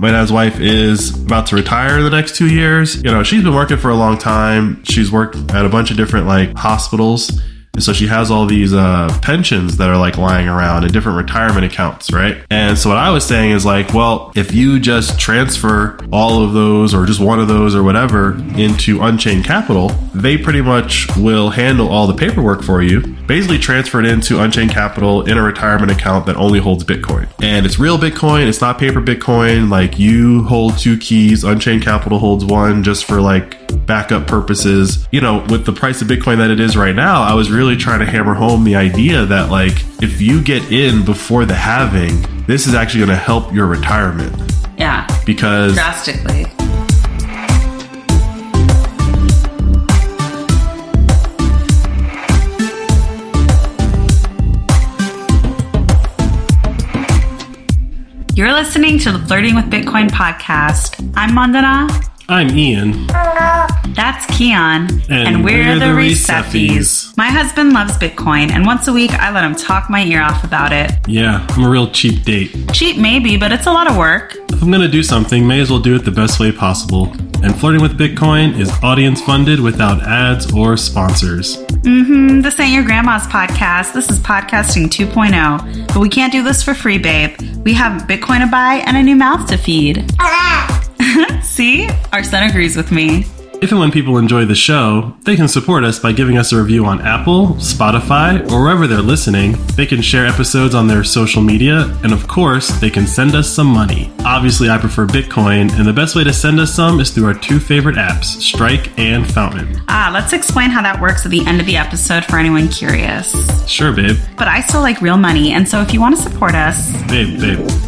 My dad's wife is about to retire in the next 2 years. You know, she's been working for a long time. She's worked at a bunch of different like hospitals. And so she has all these pensions that are like lying around in different retirement accounts, right? And so what I was saying is like, well, if you just transfer all of those or just one of those or whatever into Unchained Capital, they pretty much will handle all the paperwork for you. Basically transfer it into Unchained Capital in a retirement account that only holds Bitcoin. And it's real Bitcoin. It's not paper Bitcoin. Like you hold 2 keys. Unchained Capital holds 1 just for like backup purposes. You know, with the price of Bitcoin that it is right now, I was really trying to hammer home the idea that like if you get in before the halving, this is actually going to help your retirement. Yeah. Because drastically. You're listening to the Flirting with Bitcoin podcast. I'm Mandana. I'm Ian. That's Keon. And we're the Receffies. My husband loves Bitcoin, and once a week I let him talk my ear off about it. Yeah, I'm a real cheap date. Cheap maybe, but it's a lot of work. If I'm going to do something, may as well do it the best way possible. And Flirting with Bitcoin is audience funded without ads or sponsors. This ain't your grandma's podcast. This is podcasting 2.0. But we can't do this for free, babe. We have Bitcoin to buy and a new mouth to feed. See? Our son agrees with me. If and when people enjoy the show, they can support us by giving us a review on Apple, Spotify, or wherever they're listening. They can share episodes on their social media, and of course, they can send us some money. Obviously, I prefer Bitcoin, and the best way to send us some is through our 2 favorite apps, Strike and Fountain. Let's explain how that works at the end of the episode for anyone curious. Sure, babe. But I still like real money, and so if you want to support us... Babe,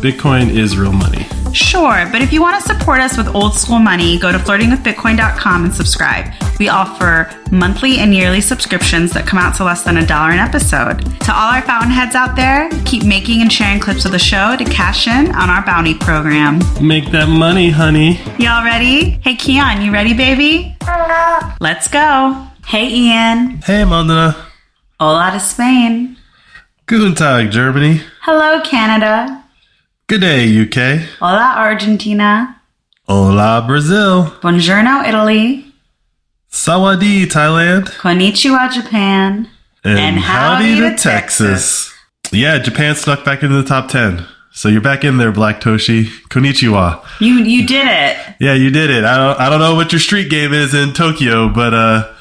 Bitcoin is real money. Sure, but if you want to support us with old school money, go to flirtingwithbitcoin.com and subscribe. We offer monthly and yearly subscriptions that come out to less than $1 an episode. To all our Fountainheads out there, keep making and sharing clips of the show to cash in on our bounty program. Make that money, honey. Y'all ready? Hey, Keon, you ready, baby? Let's go. Hey, Ian. Hey, Mandana. Hola to Spain. Guten Tag, Germany. Hello, Canada. Good day, UK. Hola, Argentina. Hola, Brazil. Buongiorno, Italy. Sawadee, Thailand. Konnichiwa, Japan. And howdy to Texas. Yeah, Japan snuck back into the top 10. So you're back in there, Black Toshi. Konnichiwa. You did it. Yeah, you did it. I don't know what your street game is in Tokyo, but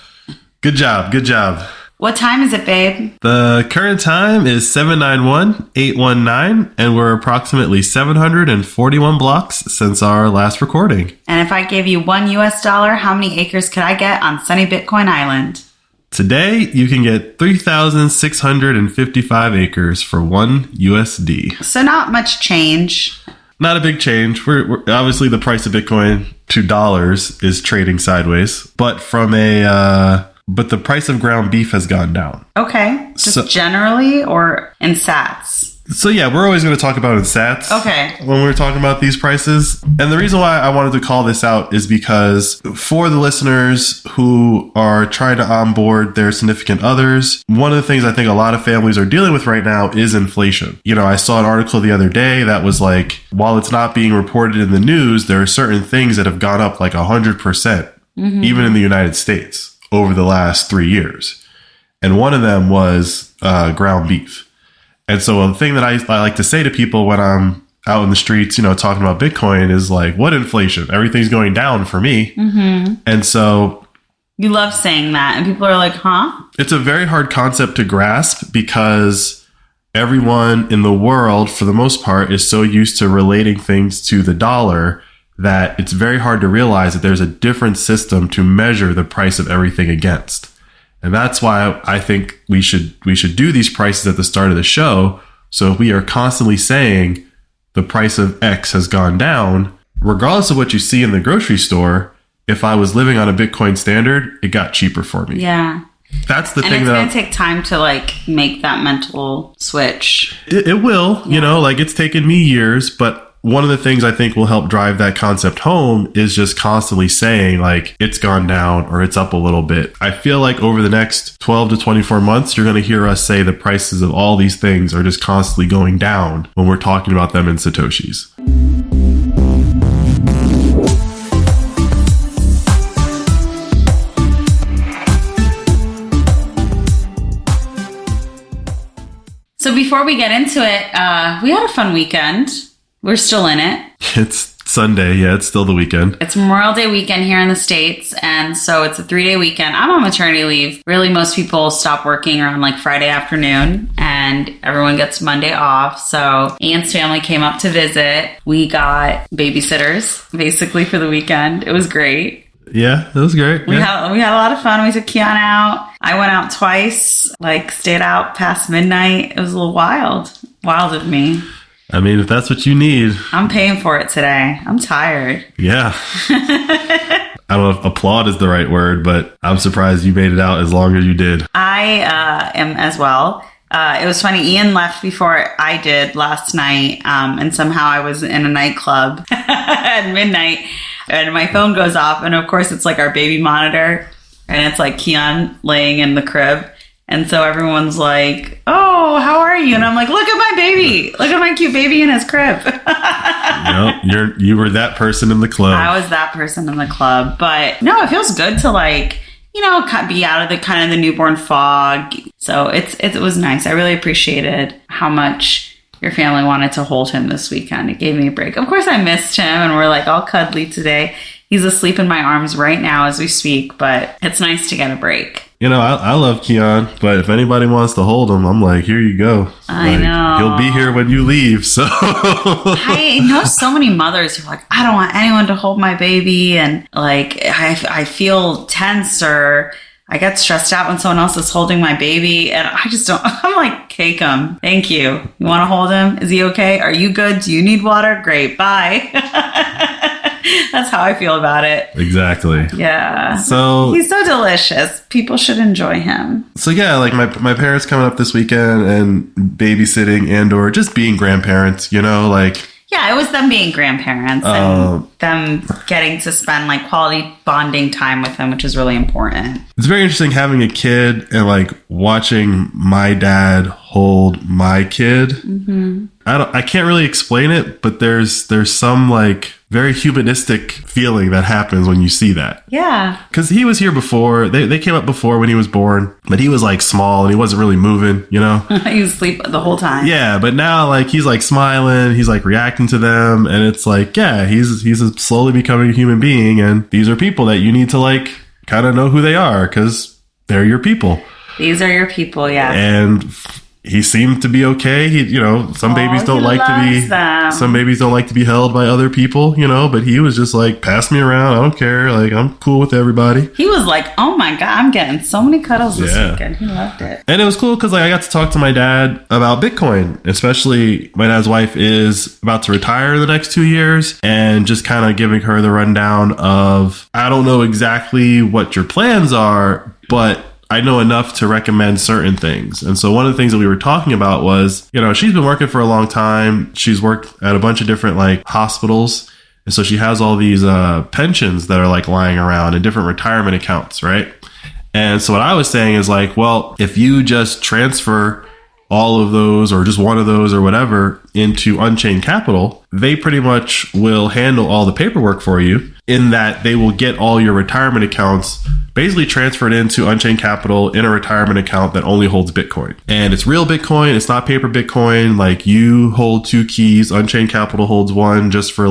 good job. Good job. What time is it, babe? The current time is 791-819, and we're approximately 741 blocks since our last recording. And if I gave you $1, how many acres could I get on sunny Bitcoin Island? Today, you can get 3,655 acres for $1. So not much change. Not a big change. We're obviously the price of Bitcoin, $2, is trading sideways, but but the price of ground beef has gone down. Okay. Just generally or in sats? So yeah, we're always going to talk about it in sats. Okay. When we're talking about these prices. And the reason why I wanted to call this out is because for the listeners who are trying to onboard their significant others, one of the things I think a lot of families are dealing with right now is inflation. You know, I saw an article the other day that was like, while it's not being reported in the news, there are certain things that have gone up like 100%, even in the United States, over the last 3 years. And one of them was ground beef. And so the thing that I like to say to people when I'm out in the streets, you know, talking about Bitcoin is like, what inflation? Everything's going down for me. And so... You love saying that. And people are like, huh? It's a very hard concept to grasp because everyone in the world, for the most part, is so used to relating things to the dollar that it's very hard to realize that there's a different system to measure the price of everything against. And that's why I think we should do these prices at the start of the show. So if we are constantly saying the price of X has gone down, regardless of what you see in the grocery store, if I was living on a Bitcoin standard, it got cheaper for me. Yeah. That's the thing and it's going to take time to like make that mental switch. It will, you know, like it's taken me years, but one of the things I think will help drive that concept home is just constantly saying like it's gone down or it's up a little bit. I feel like over the next 12 to 24 months, you're going to hear us say the prices of all these things are just constantly going down when we're talking about them in Satoshis. So before we get into it, we had a fun weekend. We're still in it. It's Sunday. Yeah, it's still the weekend. It's Memorial Day weekend here in the States. And so it's a 3-day weekend. I'm on maternity leave. Really, most people stop working around like Friday afternoon and everyone gets Monday off. So Aunt's family came up to visit. We got babysitters basically for the weekend. It was great. Yeah, it was great. We had a lot of fun. We took Kian out. I went out twice, stayed out past midnight. It was a little wild of me. I mean, if that's what you need. I'm paying for it today. I'm tired. Yeah. I don't know if applaud is the right word, but I'm surprised you made it out as long as you did. I am as well. It was funny. Ian left before I did last night, and somehow I was in a nightclub at midnight, and my phone goes off, and of course it's like our baby monitor, and it's like Keon laying in the crib, and so everyone's like, "Oh, how are you?" And I'm like, "Look at my baby! Look at my cute baby in his crib." You were that person in the club. I was that person in the club, but no, it feels good to be out of the kind of the newborn fog. So it was nice. I really appreciated how much your family wanted to hold him this weekend. It gave me a break. Of course, I missed him, and we're all cuddly today. He's asleep in my arms right now as we speak, but it's nice to get a break. I love Keon, but if anybody wants to hold him, I'm like, here you go. I know. He'll be here when you leave, so. I know so many mothers who are like, I don't want anyone to hold my baby, and I feel tense or I get stressed out when someone else is holding my baby, and I just don't. I'm like, take him. Thank you. You want to hold him? Is he okay? Are you good? Do you need water? Great. Bye. That's how I feel about it. Exactly. Yeah. So he's so delicious. People should enjoy him. So yeah, my parents coming up this weekend and babysitting and or just being grandparents, Yeah, it was them being grandparents and them getting to spend quality bonding time with them, which is really important. It's very interesting having a kid and watching my dad hold my kid. Mm-hmm. I can't really explain it, but there's some very humanistic feeling that happens when you see that. Yeah. Because he was here before. They came up before when he was born, but he was small and he wasn't really moving, He was asleep the whole time. Yeah, but now he's smiling, he's reacting to them, and it's he's slowly becoming a human being, and these are people that you need to kind of know who they are because they're your people. These are your people, yeah. And he seemed to be okay. Some babies don't like to be them. Some babies don't like to be held by other people, but he was just pass me around. I don't care. I'm cool with everybody. He was oh my God, I'm getting so many cuddles this weekend. He loved it. And it was cool because I got to talk to my dad about Bitcoin, especially my dad's wife is about to retire the next 2 years, and just kind of giving her the rundown of, I don't know exactly what your plans are, but I know enough to recommend certain things. And so one of the things that we were talking about was, she's been working for a long time. She's worked at a bunch of different hospitals. And so she has all these pensions that are lying around in different retirement accounts, right? And so what I was saying is well, if you just transfer all of those or just one of those or whatever into Unchained Capital, they pretty much will handle all the paperwork for you, in that they will get all your retirement accounts basically transferred into Unchained Capital in a retirement account that only holds Bitcoin. And it's real Bitcoin. It's not paper Bitcoin. You hold 2 keys. Unchained Capital holds one just for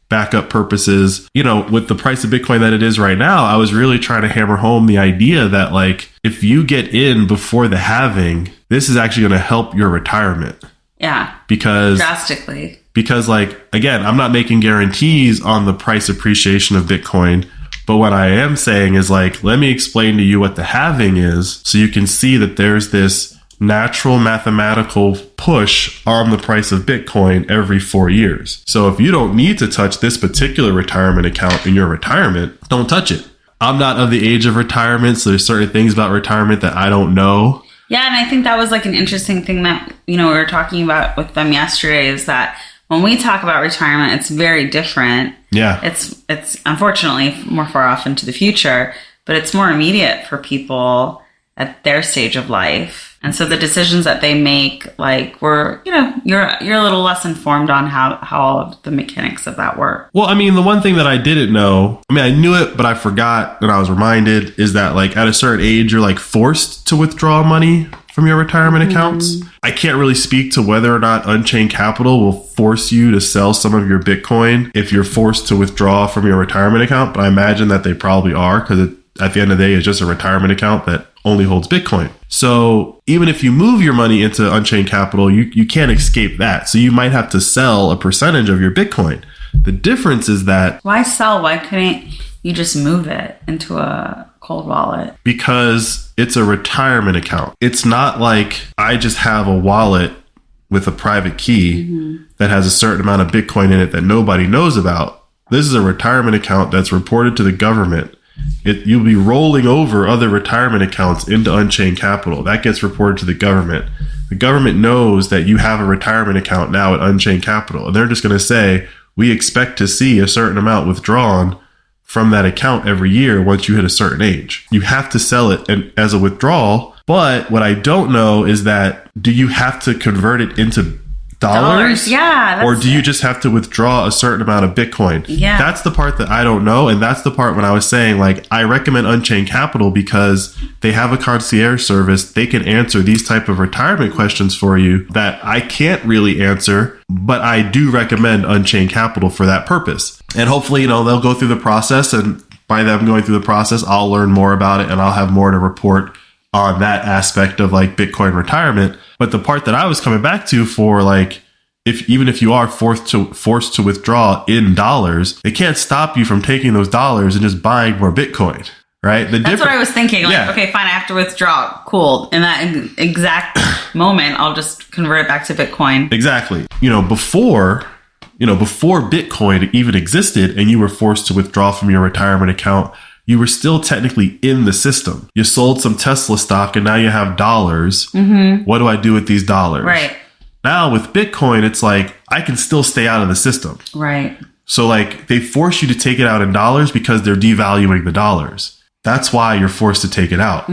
backup purposes. With the price of Bitcoin that it is right now, I was really trying to hammer home the idea that if you get in before the halving, this is actually going to help your retirement. Yeah. Drastically. Because again, I'm not making guarantees on the price appreciation of Bitcoin, but what I am saying is let me explain to you what the halving is so you can see that there's this natural mathematical push on the price of Bitcoin every 4 years. So if you don't need to touch this particular retirement account in your retirement, don't touch it. I'm not of the age of retirement, so there's certain things about retirement that I don't know. Yeah, and I think that was an interesting thing that, we were talking about with them yesterday, is that when we talk about retirement, it's very different. Yeah. It's unfortunately more far off into the future, but it's more immediate for people at their stage of life. And so the decisions that they make, you're a little less informed on how all of the mechanics of that work. Well, the one thing that I didn't know, I knew it, but I forgot, and I was reminded, is that at a certain age, you're forced to withdraw money from your retirement accounts. I can't really speak to whether or not Unchained Capital will force you to sell some of your Bitcoin if you're forced to withdraw from your retirement account, but I imagine that they probably are, because at the end of the day, it's just a retirement account that only holds Bitcoin. So even if you move your money into Unchained Capital, you can't escape that. So you might have to sell a percentage of your Bitcoin. The difference is that... Why sell? Why couldn't you just move it into a cold wallet? Because it's a retirement account. It's not like I just have a wallet with a private key that has a certain amount of Bitcoin in it that nobody knows about. This is a retirement account that's reported to the government. You'll be rolling over other retirement accounts into Unchained Capital. That gets reported to the government. The government knows that you have a retirement account now at Unchained Capital, and they're just going to say, we expect to see a certain amount withdrawn from that account every year once you hit a certain age. You have to sell it as a withdrawal, but what I don't know is that, do you have to convert it into dollars? Yeah. Or do you just have to withdraw a certain amount of Bitcoin? Yeah. That's the part that I don't know. And that's the part when I was saying, like, I recommend Unchained Capital because they have a concierge service. They can answer these type of retirement questions for you that I can't really answer, but I do recommend Unchained Capital for that purpose. And hopefully, they'll go through the process, and by them going through the process, I'll learn more about it and I'll have more to report on that aspect of like Bitcoin retirement. But the part that I was coming back to for like, even if you are forced to withdraw in dollars, it can't stop you from taking those dollars and just buying more Bitcoin, right? That's what I was thinking. Like, okay, fine, I have to withdraw. Cool. In that exact moment, I'll just convert it back to Bitcoin. Exactly. Before Bitcoin even existed and you were forced to withdraw from your retirement account, you were still technically in the system. You sold some Tesla stock and now you have dollars. What do I do with these dollars? Right. Now with Bitcoin, it's like, I can still stay out of the system. Right. So like, they force you to take it out in dollars because they're devaluing the dollars. That's why you're forced to take it out.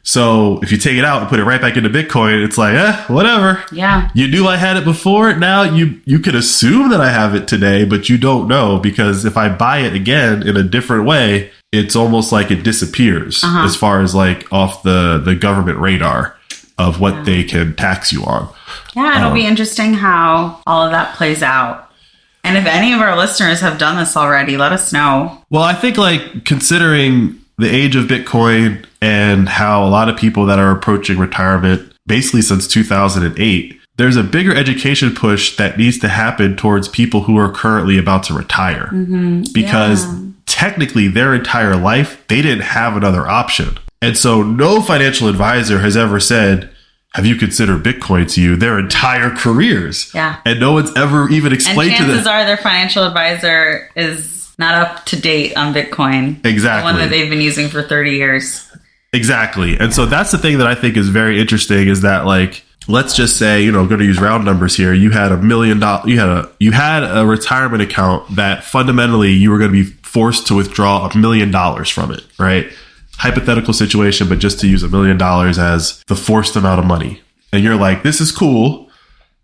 So if you take it out and put it right back into Bitcoin, it's like, whatever. Yeah. You knew I had it before. Now you could assume that I have it today, but you don't know, because if I buy it again in a different way, it's almost like it disappears as far as like off the government radar of what they can tax you on. Yeah, it'll be interesting how all of that plays out. And if any of our listeners have done this already, let us know. Well, I think like considering the age of Bitcoin and how a lot of people that are approaching retirement basically since 2008, there's a bigger education push that needs to happen towards people who are currently about to retire. Because technically their entire life, they didn't have another option. And so no financial advisor has ever said, have you considered Bitcoin to you their entire careers? Yeah. And no one's ever even explained to them. And chances are their financial advisor is not up to date on Bitcoin. Exactly. The one that they've been using for 30 years. Exactly. And so that's the thing that I think is very interesting, is that like, let's just say, going to use round numbers here. You had $1 million, you had a retirement account that fundamentally you were going to be forced to withdraw $1 million from it, right? Hypothetical situation, but just to use $1 million as the forced amount of money. And you're like, this is cool.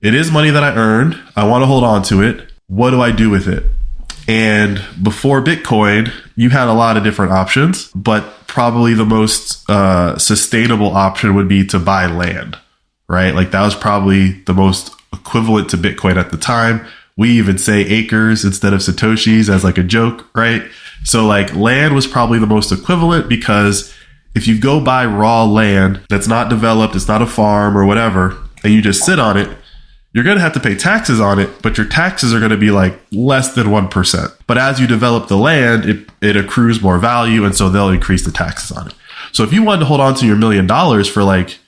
It is money that I earned. I want to hold on to it. What do I do with it? And before Bitcoin, you had a lot of different options, but probably the most sustainable option would be to buy land, right? Like that was probably the most equivalent to Bitcoin at the time. We even say acres instead of Satoshis as like a joke, right? So like land was probably the most equivalent, because if you go buy raw land that's not developed, it's not a farm or whatever, and you just sit on it, you're going to have to pay taxes on it, but your taxes are going to be like less than 1%. But as you develop the land, it accrues more value, and so they'll increase the taxes on it. So if you wanted to hold on to your $1 million for like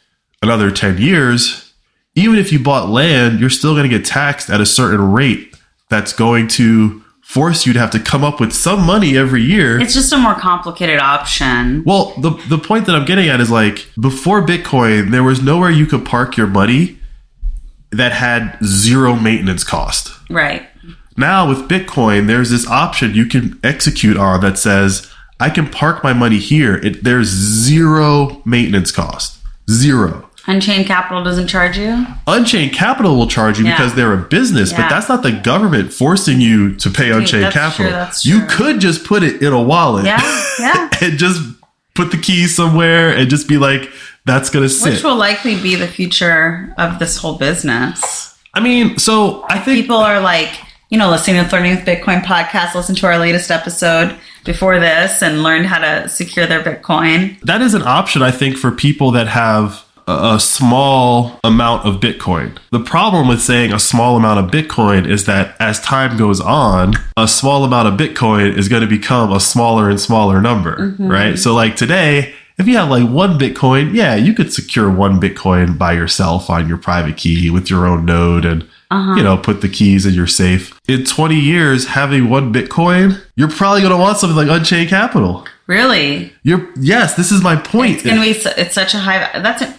another 10 years, even if you bought land, you're still going to get taxed at a certain rate that's going to force you to have to come up with some money every year. It's just a more complicated option. Well, the point that I'm getting at is like, before Bitcoin, there was nowhere you could park your money that had zero maintenance cost. Right. Now with Bitcoin, there's this option you can execute on that says, I can park my money here. There's zero maintenance cost. Zero. Unchained Capital doesn't charge you? Unchained Capital will charge you because they're a business, but that's not the government forcing you to pay Unchained Capital. True, that's true. You could just put it in a wallet and just put the keys somewhere and just be like, that's going to sit. Which will likely be the future of this whole business. I mean, so I think people are like, listening to Flirting with Bitcoin podcast, listen to our latest episode before this and learned how to secure their Bitcoin. That is an option, I think, for people that have a small amount of Bitcoin. The problem with saying a small amount of Bitcoin is that as time goes on, a small amount of Bitcoin is going to become a smaller and smaller number, right? So like today, if you have like one Bitcoin, yeah, you could secure one Bitcoin by yourself on your private key with your own node and put the keys in your safe. In 20 years, having one Bitcoin, you're probably going to want something like Unchained Capital. Really? Yes, this is my point. It's such a high,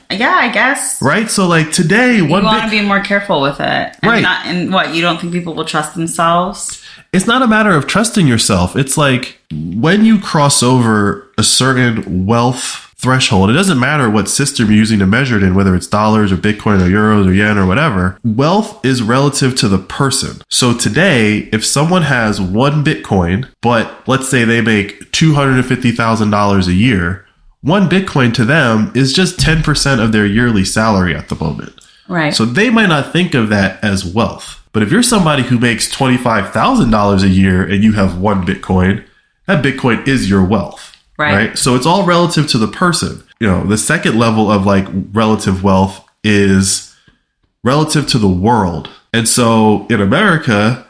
I guess. Right? So like today, you want to be more careful with it. Right. You don't think people will trust themselves? It's not a matter of trusting yourself. It's like when you cross over a certain wealth threshold, it doesn't matter what system you're using to measure it in, whether it's dollars or Bitcoin or euros or yen or whatever. Wealth is relative to the person. So today, if someone has one Bitcoin, but let's say they make $250,000 a year, one Bitcoin to them is just 10% of their yearly salary at the moment. Right. So they might not think of that as wealth. But if you're somebody who makes $25,000 a year and you have one Bitcoin, that Bitcoin is your wealth. Right. So it's all relative to the person. The second level of like relative wealth is relative to the world. And so in America,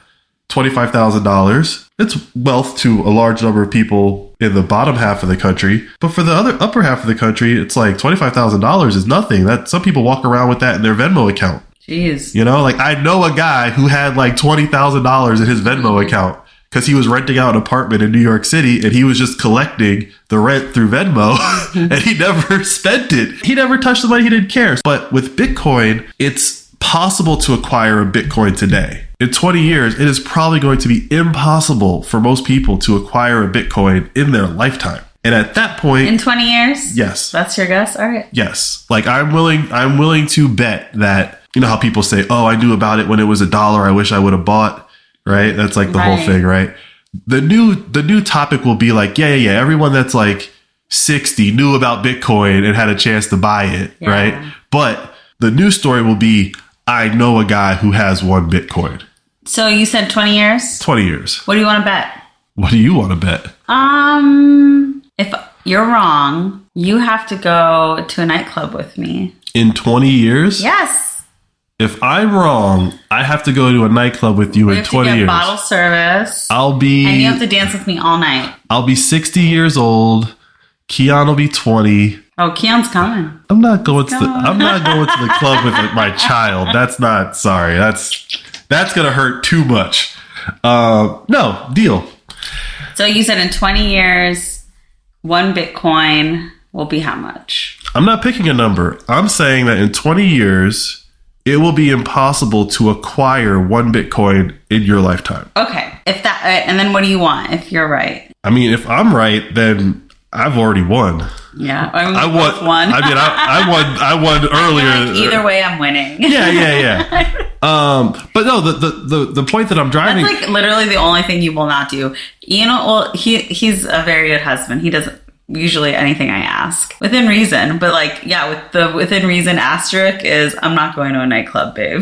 $25,000, it's wealth to a large number of people in the bottom half of the country. But for the other upper half of the country, it's like $25,000 is nothing. That some people walk around with that in their Venmo account. Jeez. Like I know a guy who had like $20,000 in his Venmo account because he was renting out an apartment in New York City and he was just collecting the rent through Venmo and he never spent it. He never touched the money. He didn't care. But with Bitcoin, it's possible to acquire a Bitcoin today. In 20 years, it is probably going to be impossible for most people to acquire a Bitcoin in their lifetime. And at that point, in 20 years? Yes. That's your guess? All right. Yes. Like I'm willing to bet that, how people say, oh, I knew about it when it was $1. I wish I would have bought. Right. That's like the whole thing. Right. The new topic will be like, yeah. Everyone that's like 60 knew about Bitcoin and had a chance to buy it. Yeah. Right. But the new story will be, I know a guy who has one Bitcoin. So you said 20 years? 20 years. What do you want to bet? What do you want to bet? If you're wrong, you have to go to a nightclub with me. In 20 years? Yes. If I'm wrong, I have to go to a nightclub with you in 20 years. Bottle service. And you have to dance with me all night. I'll be 60 years old. Keon will be 20. Oh, Keon's coming. I'm not going to the club with my child. That's not, sorry. That's going to hurt too much. No, deal. So you said in 20 years, one Bitcoin will be how much? I'm not picking a number. I'm saying that in 20 years, it will be impossible to acquire one Bitcoin in your lifetime. Okay. And then what do you want if you're right? I mean, if I'm right, then I've already won. Yeah. I won. I won earlier. Like either way, I'm winning. Yeah. But no, the point that I'm driving. That's like literally the only thing you will not do. He's a very good husband. He doesn't usually anything I ask within reason, but like, yeah, with the within reason asterisk is I'm not going to a nightclub, babe.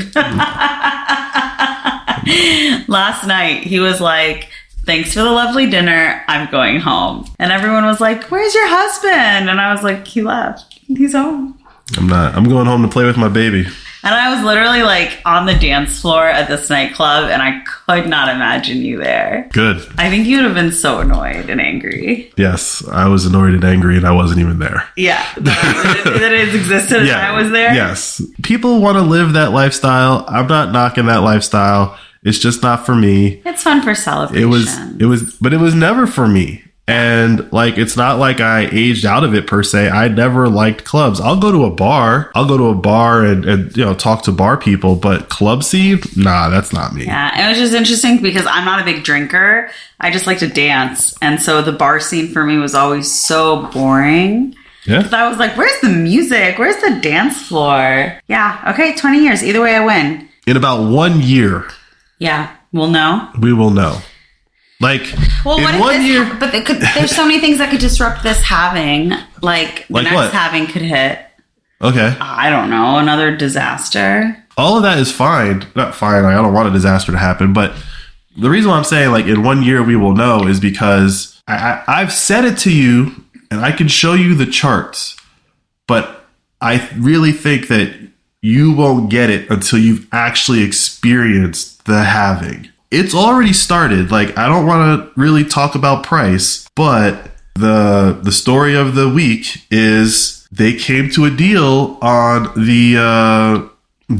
Last night he was like, thanks for the lovely dinner, I'm going home. And everyone was like, where's your husband? And I was like, he left, he's home. I'm going home to play with my baby. And I was literally like on the dance floor at this nightclub and I could not imagine you there. Good. I think you would have been so annoyed and angry. Yes, I was annoyed and angry and I wasn't even there. Yeah. That it existed and I was there? Yes. People want to live that lifestyle. I'm not knocking that lifestyle. It's just not for me. It's fun for celebration. But it was never for me. And like, it's not like I aged out of it per se. I never liked clubs. I'll go to a bar and talk to bar people, but club scene, nah, that's not me. Yeah. It was just interesting because I'm not a big drinker. I just like to dance. And so the bar scene for me was always so boring. Yeah. So I was like, where's the music? Where's the dance floor? Yeah. Okay. 20 years. Either way I win. In about 1 year. Yeah. We'll know. We will know. Like, well, in 1 year... But there's so many things that could disrupt this halving. Like, the next what? halving could hit. Okay. I don't know. Another disaster. All of that is fine. Not fine. Like, I don't want a disaster to happen. But the reason why I'm saying, like, in 1 year we will know is because I've said it to you, and I can show you the charts. But I really think that you won't get it until you've actually experienced the halving. It's already started. Like, I don't want to really talk about price, but the story of the week is they came to a deal on the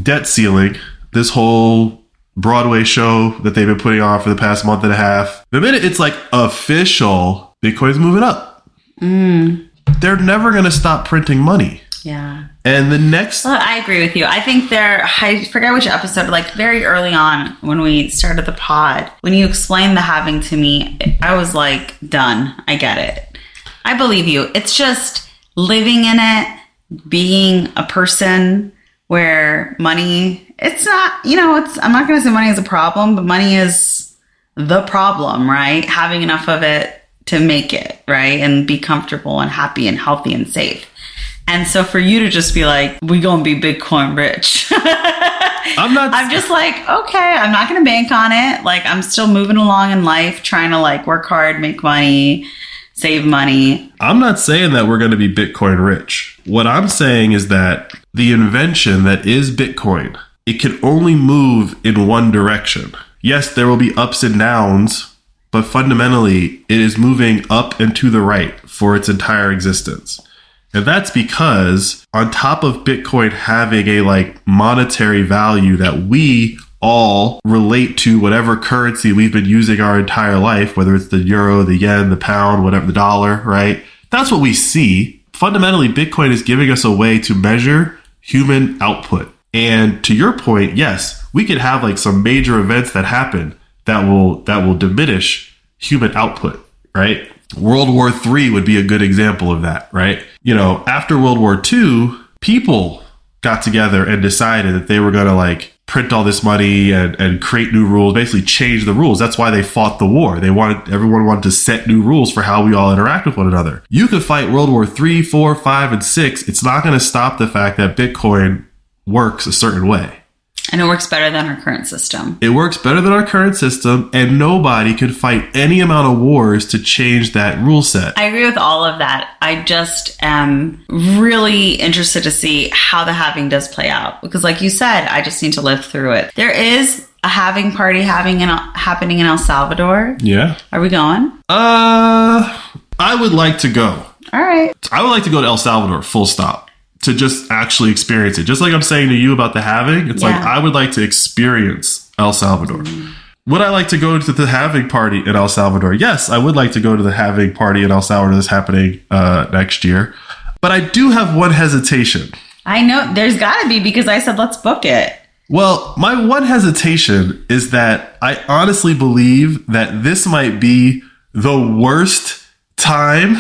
debt ceiling. This whole Broadway show that they've been putting on for the past month and a half. The minute it's like official, Bitcoin's moving up. They're never going to stop printing money. Yeah. And the next... Well, I agree with you. I think I forget which episode, like very early on when we started the pod, when you explained the halving to me, I was like, done. I get it. I believe you. It's just living in it, being a person where money, it's not, I'm not going to say money is a problem, but money is the problem, right? Having enough of it to make it, right? And be comfortable and happy and healthy and safe. And so for you to just be like, we gonna be Bitcoin rich. I'm just like, okay, I'm not gonna bank on it. Like, I'm still moving along in life, trying to like work hard, make money, save money. I'm not saying that we're gonna be Bitcoin rich. What I'm saying is that the invention that is Bitcoin, it can only move in one direction. Yes, there will be ups and downs, but fundamentally it is moving up and to the right for its entire existence. And that's because on top of Bitcoin having a like monetary value that we all relate to whatever currency we've been using our entire life, whether it's the euro, the yen, the pound, whatever, the dollar, right? That's what we see. Fundamentally, Bitcoin is giving us a way to measure human output. And to your point, yes, we could have like some major events that happen that will diminish human output, right? World War III would be a good example of that, right? After World War II, people got together and decided that they were going to like print all this money and create new rules, basically change the rules. That's why they fought the war. Everyone wanted to set new rules for how we all interact with one another. You could fight World War III, 4, 5, and 6. It's not going to stop the fact that Bitcoin works a certain way. And it works better than our current system. It works better than our current system, and nobody can fight any amount of wars to change that rule set. I agree with all of that. I just am really interested to see how the halving does play out. Because like you said, I just need to live through it. There is a halving party happening in El Salvador. Yeah. Are we going? I would like to go. All right. I would like to go to El Salvador, full stop. To just actually experience it. Just like I'm saying to you about the halving, it's like I would like to experience El Salvador. Would I like to go to the halving party in El Salvador? Yes, I would like to go to the halving party in El Salvador that's happening next year. But I do have one hesitation. I know. There's got to be, because I said let's book it. Well, my one hesitation is that I honestly believe that this might be the worst time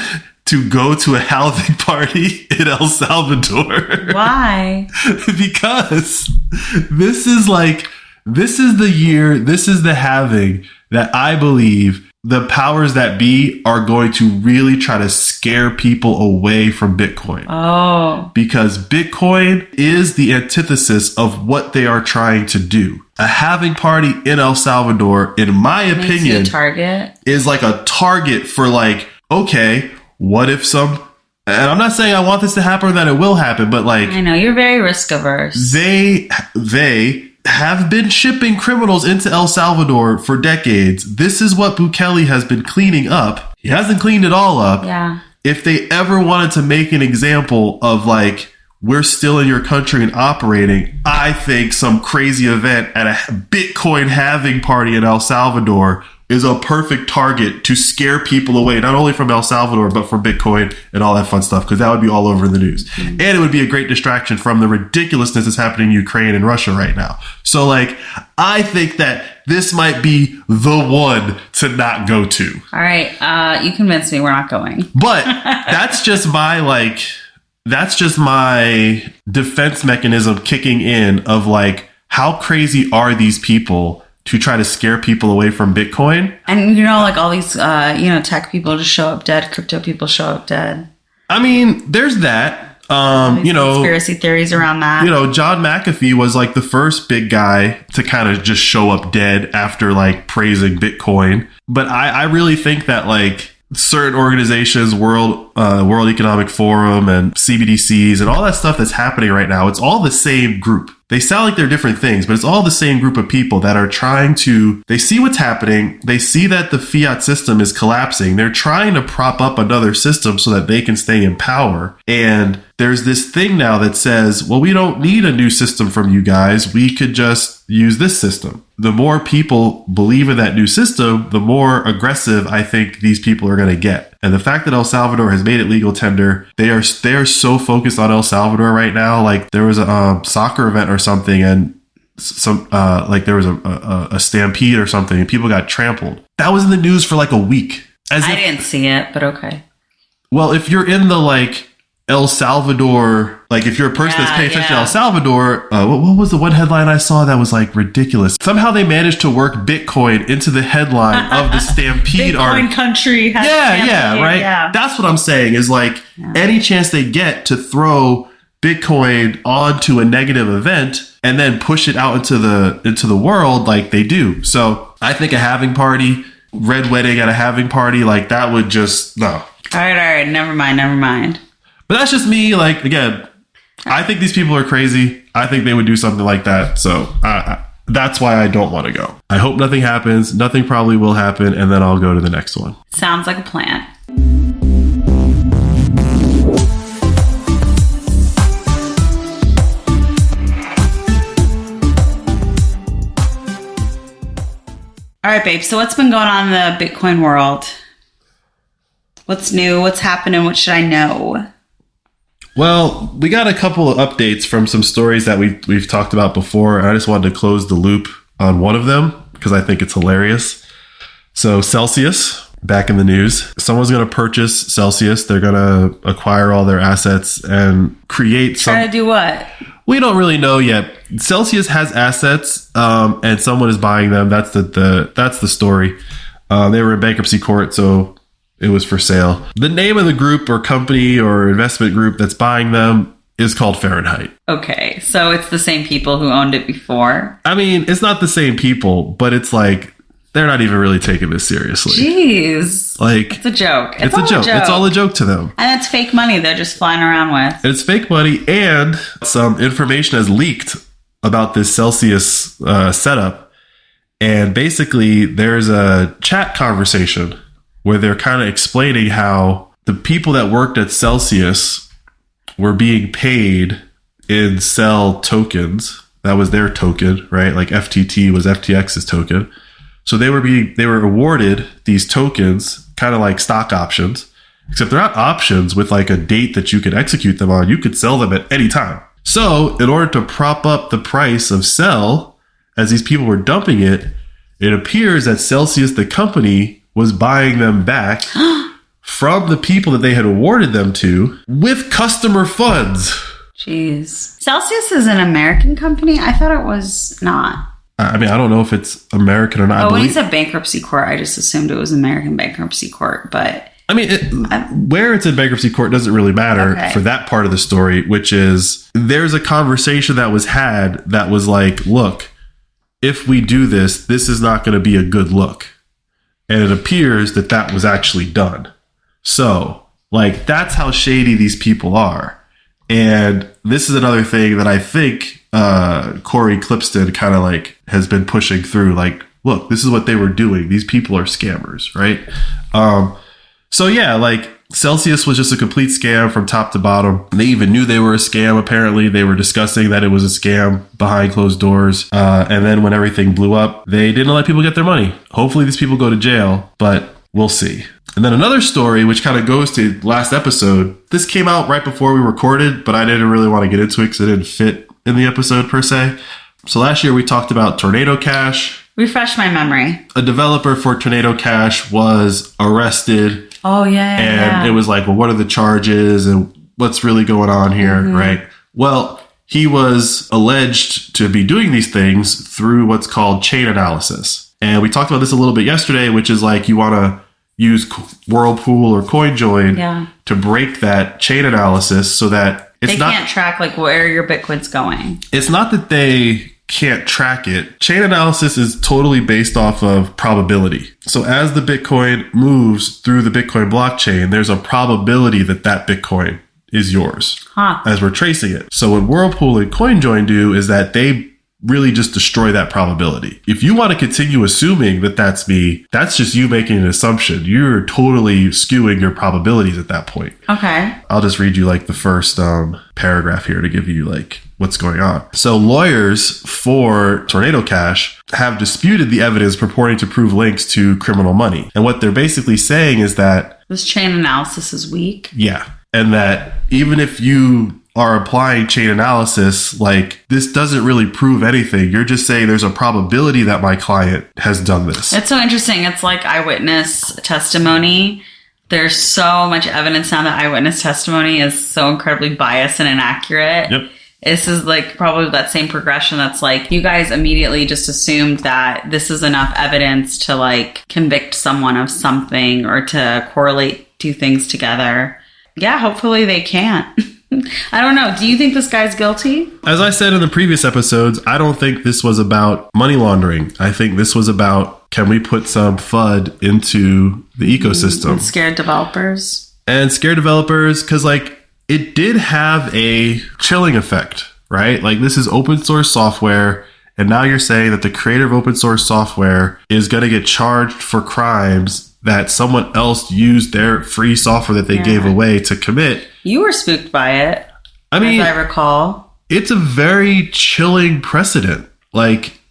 to go to a halving party in El Salvador. Why? Because this is the year, this is the halving that I believe the powers that be are going to really try to scare people away from Bitcoin. Oh. Because Bitcoin is the antithesis of what they are trying to do. A halving party in El Salvador, in my opinion, is like a target for like, okay, what if and I'm not saying I want this to happen or that it will happen, but like, I know you're very risk averse. They have been shipping criminals into El Salvador for decades. This is what Bukele has been cleaning up. He hasn't cleaned it all up. Yeah. If they ever wanted to make an example of like, we're still in your country and operating, I think some crazy event at a Bitcoin halving party in El Salvador is a perfect target to scare people away, not only from El Salvador, but from Bitcoin and all that fun stuff, because that would be all over the news. And it would be a great distraction from the ridiculousness that's happening in Ukraine and Russia right now. So, like, I think that this might be the one to not go to. All right. You convinced me we're not going. But that's just my defense mechanism kicking in of, like, how crazy are these people to try to scare people away from Bitcoin. And, like all these, tech people just show up dead. Crypto people show up dead. I mean, there's that. Conspiracy theories around that. John McAfee was like the first big guy to kind of just show up dead after like praising Bitcoin. But I really think that like certain organizations, World Economic Forum and CBDCs and all that stuff that's happening right now, it's all the same group. They sound like they're different things, but it's all the same group of people that are they see what's happening. They see that the fiat system is collapsing. They're trying to prop up another system so that they can stay in power. And there's this thing now that says, well, we don't need a new system from you guys. We could just use this system. The more people believe in that new system, the more aggressive I think these people are going to get. And the fact that El Salvador has made it legal tender, they are so focused on El Salvador right now. Like there was a soccer event or something, and there was a stampede or something, and people got trampled. That was in the news for like a week. I didn't see it, but okay. Well, if you're in the like El Salvador, like if you're a person that's paying attention to El Salvador, what was the one headline I saw that was like ridiculous? Somehow they managed to work Bitcoin into the headline of the Stampede Bitcoin country has right? Yeah. That's what I'm saying is like any chance they get to throw Bitcoin onto a negative event and then push it out into the world like they do. So I think a halving party, red wedding at a halving party, like that would just, no. All right. Never mind. But that's just me. Like, again, I think these people are crazy. I think they would do something like that. So that's why I don't want to go. I hope nothing happens. Nothing probably will happen. And then I'll go to the next one. Sounds like a plan. All right, babe. So what's been going on in the Bitcoin world? What's new? What's happening? What should I know? Well, we got a couple of updates from some stories that we've talked about before. And I just wanted to close the loop on one of them because I think it's hilarious. So Celsius, back in the news. Someone's going to purchase Celsius. They're going to acquire all their assets and create Try to do what? We don't really know yet. Celsius has assets, and someone is buying them. That's the story. They were in bankruptcy court, so it was for sale. The name of the group or company or investment group that's buying them is called Fahrenheit. Okay, so it's the same people who owned it before. I mean, it's not the same people, but it's like they're not even really taking this seriously. Jeez. Like, it's a joke. It's a joke. It's all a joke to them. And it's fake money they're just flying around with. It's fake money, and some information has leaked about this Celsius setup. And basically, there's a chat conversation where they're kind of explaining how the people that worked at Celsius were being paid in Cell tokens. That was their token, right? Like FTT was FTX's token. So they were awarded these tokens, kind of like stock options, except they're not options with like a date that you can execute them on. You could sell them at any time. So in order to prop up the price of Cell, as these people were dumping it, it appears that Celsius, the company, was buying them back from the people that they had awarded them to with customer funds. Jeez. Celsius is an American company? I thought it was not. I mean, I don't know if it's American or not. Oh, when you said bankruptcy court, I just assumed it was American bankruptcy court, but... I mean, where it's in bankruptcy court doesn't really matter for that part of the story, which is there's a conversation that was had that was like, look, if we do this, this is not going to be a good look. And it appears that that was actually done. So, like, that's how shady these people are. And this is another thing that I think Corey Clipston kind of like has been pushing through. Like, look, this is what they were doing. These people are scammers, right? So, yeah, like, Celsius was just a complete scam from top to bottom. They even knew they were a scam, apparently. They were discussing that it was a scam behind closed doors. And then when everything blew up, they didn't let people get their money. Hopefully these people go to jail, but we'll see. And then another story, which kind of goes to last episode. This came out right before we recorded, but I didn't really want to get into it because it didn't fit in the episode per se. So last year we talked about Tornado Cash. Refresh my memory. A developer for Tornado Cash was arrested. Oh, yeah. And it was like, well, what are the charges and what's really going on here, right? Well, he was alleged to be doing these things through what's called chain analysis. And we talked about this a little bit yesterday, which is like you want to use Whirlpool or CoinJoin to break that chain analysis so that they can't track like where your Bitcoin's going. It's not that they can't track it. Chain analysis is totally based off of probability. So as the Bitcoin moves through the Bitcoin blockchain, there's a probability that that Bitcoin is yours as we're tracing it. So what Whirlpool and CoinJoin do is that they really just destroy that probability. If you want to continue assuming that that's me, that's just you making an assumption. You're totally skewing your probabilities at that point. Okay. I'll just read you like the first paragraph here to give you like what's going on. So lawyers for Tornado Cash have disputed the evidence purporting to prove links to criminal money. And what they're basically saying is that this chain analysis is weak. Yeah. And that even if you are applying chain analysis, like this doesn't really prove anything. You're just saying there's a probability that my client has done this. It's so interesting. It's like eyewitness testimony. There's so much evidence now that eyewitness testimony is so incredibly biased and inaccurate. Yep. This is like probably that same progression that's like you guys immediately just assumed that this is enough evidence to like convict someone of something or to correlate two things together. Yeah, hopefully they can't. I don't know. Do you think this guy's guilty? As I said in the previous episodes, I don't think this was about money laundering. I think this was about, can we put some FUD into the ecosystem? And scared developers. And scared developers, because like it did have a chilling effect, right? Like this is open source software. And now you're saying that the creator of open source software is going to get charged for crimes that someone else used their free software that they gave away to commit. You were spooked by it. I mean, as I recall. It's a very chilling precedent. Like,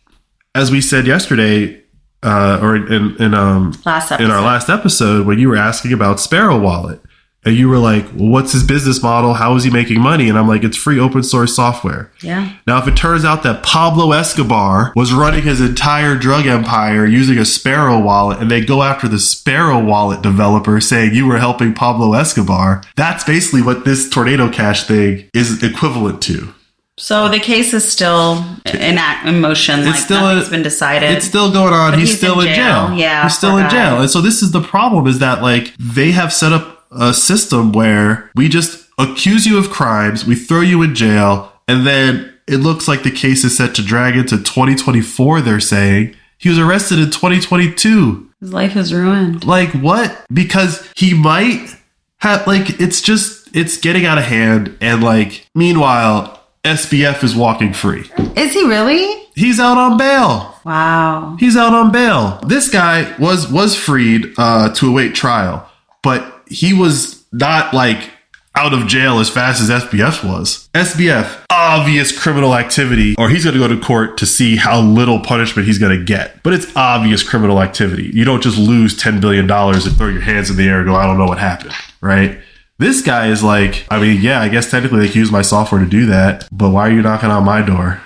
as we said yesterday, or in our last episode, when you were asking about Sparrow Wallet, and you were like, well, what's his business model? How is he making money? And I'm like, it's free open source software. Yeah. Now, if it turns out that Pablo Escobar was running his entire drug empire using a Sparrow Wallet, and they go after the Sparrow Wallet developer saying you were helping Pablo Escobar, that's basically what this Tornado Cash thing is equivalent to. So the case is still in motion. Like nothing's been decided. It's still going on. He's still in jail. Yeah. He's still in jail. And so this is the problem, is that like they have set up a system where we just accuse you of crimes, we throw you in jail, and then it looks like the case is set to drag into 2024, they're saying. He was arrested in 2022. His life is ruined. Like, what? Because he might have, like, it's getting out of hand, and, like, meanwhile, SBF is walking free. Is he really? He's out on bail. Wow. He's out on bail. This guy was freed to await trial, but he was not like out of jail as fast as SBF was. SBF, obvious criminal activity, or he's going to go to court to see how little punishment he's going to get. But it's obvious criminal activity. You don't just lose $10 billion and throw your hands in the air and go, I don't know what happened, right? This guy is like, I mean, yeah, I guess technically they can use my software to do that, but why are you knocking on my door?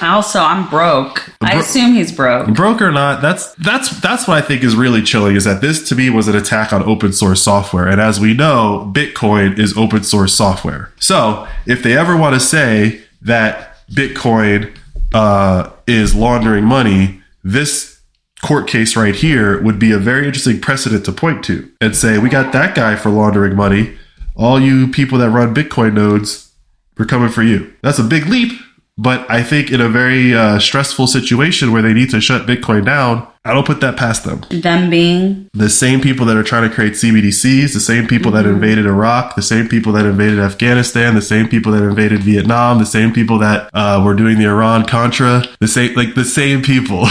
Also, I'm broke. I assume he's broke. Broke or not, that's what I think is really chilling, is that this to me was an attack on open source software. And as we know, Bitcoin is open source software. So if they ever want to say that Bitcoin is laundering money, this court case right here would be a very interesting precedent to point to and say, we got that guy for laundering money. All you people that run Bitcoin nodes, we're coming for you. That's a big leap. But I think in a very stressful situation where they need to shut Bitcoin down, I don't put that past them. Them being? The same people that are trying to create CBDCs, the same people that invaded Iraq, the same people that invaded Afghanistan, the same people that invaded Vietnam, the same people that were doing the Iran-Contra, the same people,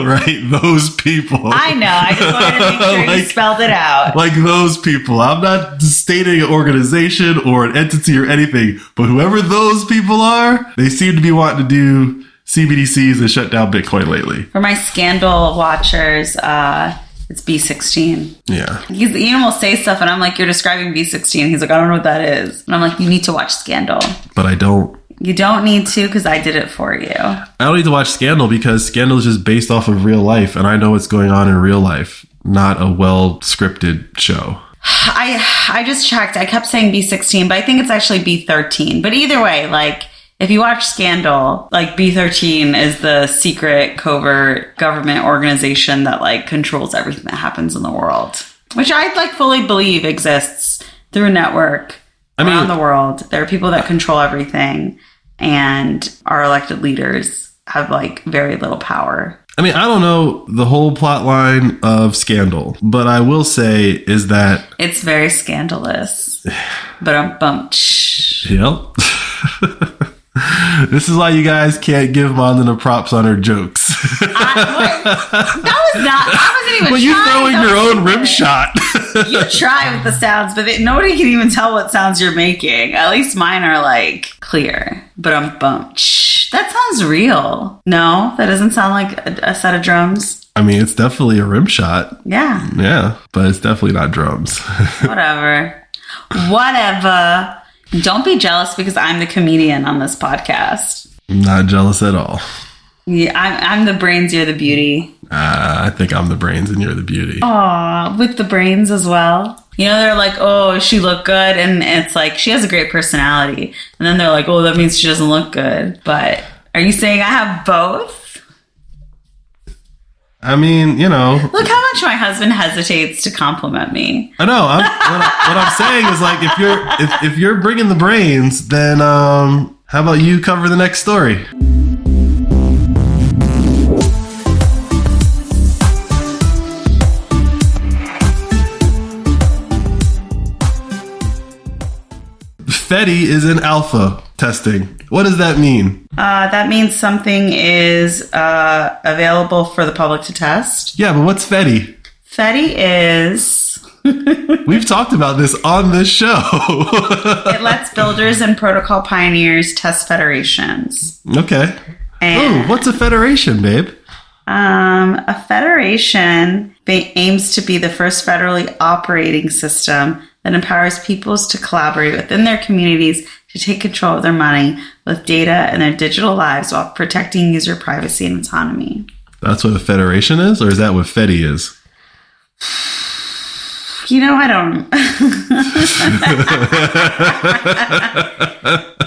right? Those people. I know. I just wanted to make sure you spelled it out. Like those people. I'm not stating an organization or an entity or anything, but whoever those people are, they seem to be wanting to do CBDCs and shut down Bitcoin lately. For my scandal watchers, it's B16. Yeah. Ian will say stuff and I'm like, you're describing B16. He's like, I don't know what that is. And I'm like, you need to watch Scandal. But I don't. You don't need to, because I did it for you. I don't need to watch Scandal because Scandal is just based off of real life, and I know what's going on in real life, not a well-scripted show. I just checked. I kept saying B16, but I think it's actually B13. But either way, like, If you watch Scandal, like B13 is the secret covert government organization that like controls everything that happens in the world, which I like fully believe exists through a network around the world. There are people that control everything, and our elected leaders have like very little power. I mean, I don't know the whole plot line of Scandal, but I will say is that it's very scandalous. But I'm bumped. Yep. This is why you guys can't give Mandana props on her jokes. I wasn't even well, you throwing your own rim shot. You try with the sounds, but nobody can even tell what sounds you're making. At least mine are like clear. But I'm bumped. That sounds real. No, that doesn't sound like a set of drums. I mean, it's definitely a rim shot. Yeah. Yeah, but it's definitely not drums. Whatever. Don't be jealous because I'm the comedian on this podcast. I'm not jealous at all. Yeah, I'm the brains, you're the beauty. I think I'm the brains and you're the beauty. Aw, with the brains as well. You know, they're like, oh, she looked good. And it's like, she has a great personality. And then they're like, oh, that means she doesn't look good. But are you saying I have both? I mean, you know. Look how much my husband hesitates to compliment me. I know. What I'm saying is like, if you're bringing the brains, then how about you cover the next story? FWB is in alpha testing. What does that mean? That means something is available for the public to test. Yeah, but what's FWB? FWB is... We've talked about this on this show. It lets builders and protocol pioneers test federations. Okay. Oh, what's a federation, babe? A federation aims to be the first federally operating system that empowers peoples to collaborate within their communities to take control of their money with data and their digital lives while protecting user privacy and autonomy. That's what a federation is? Or is that what FWB is? You know, I don't.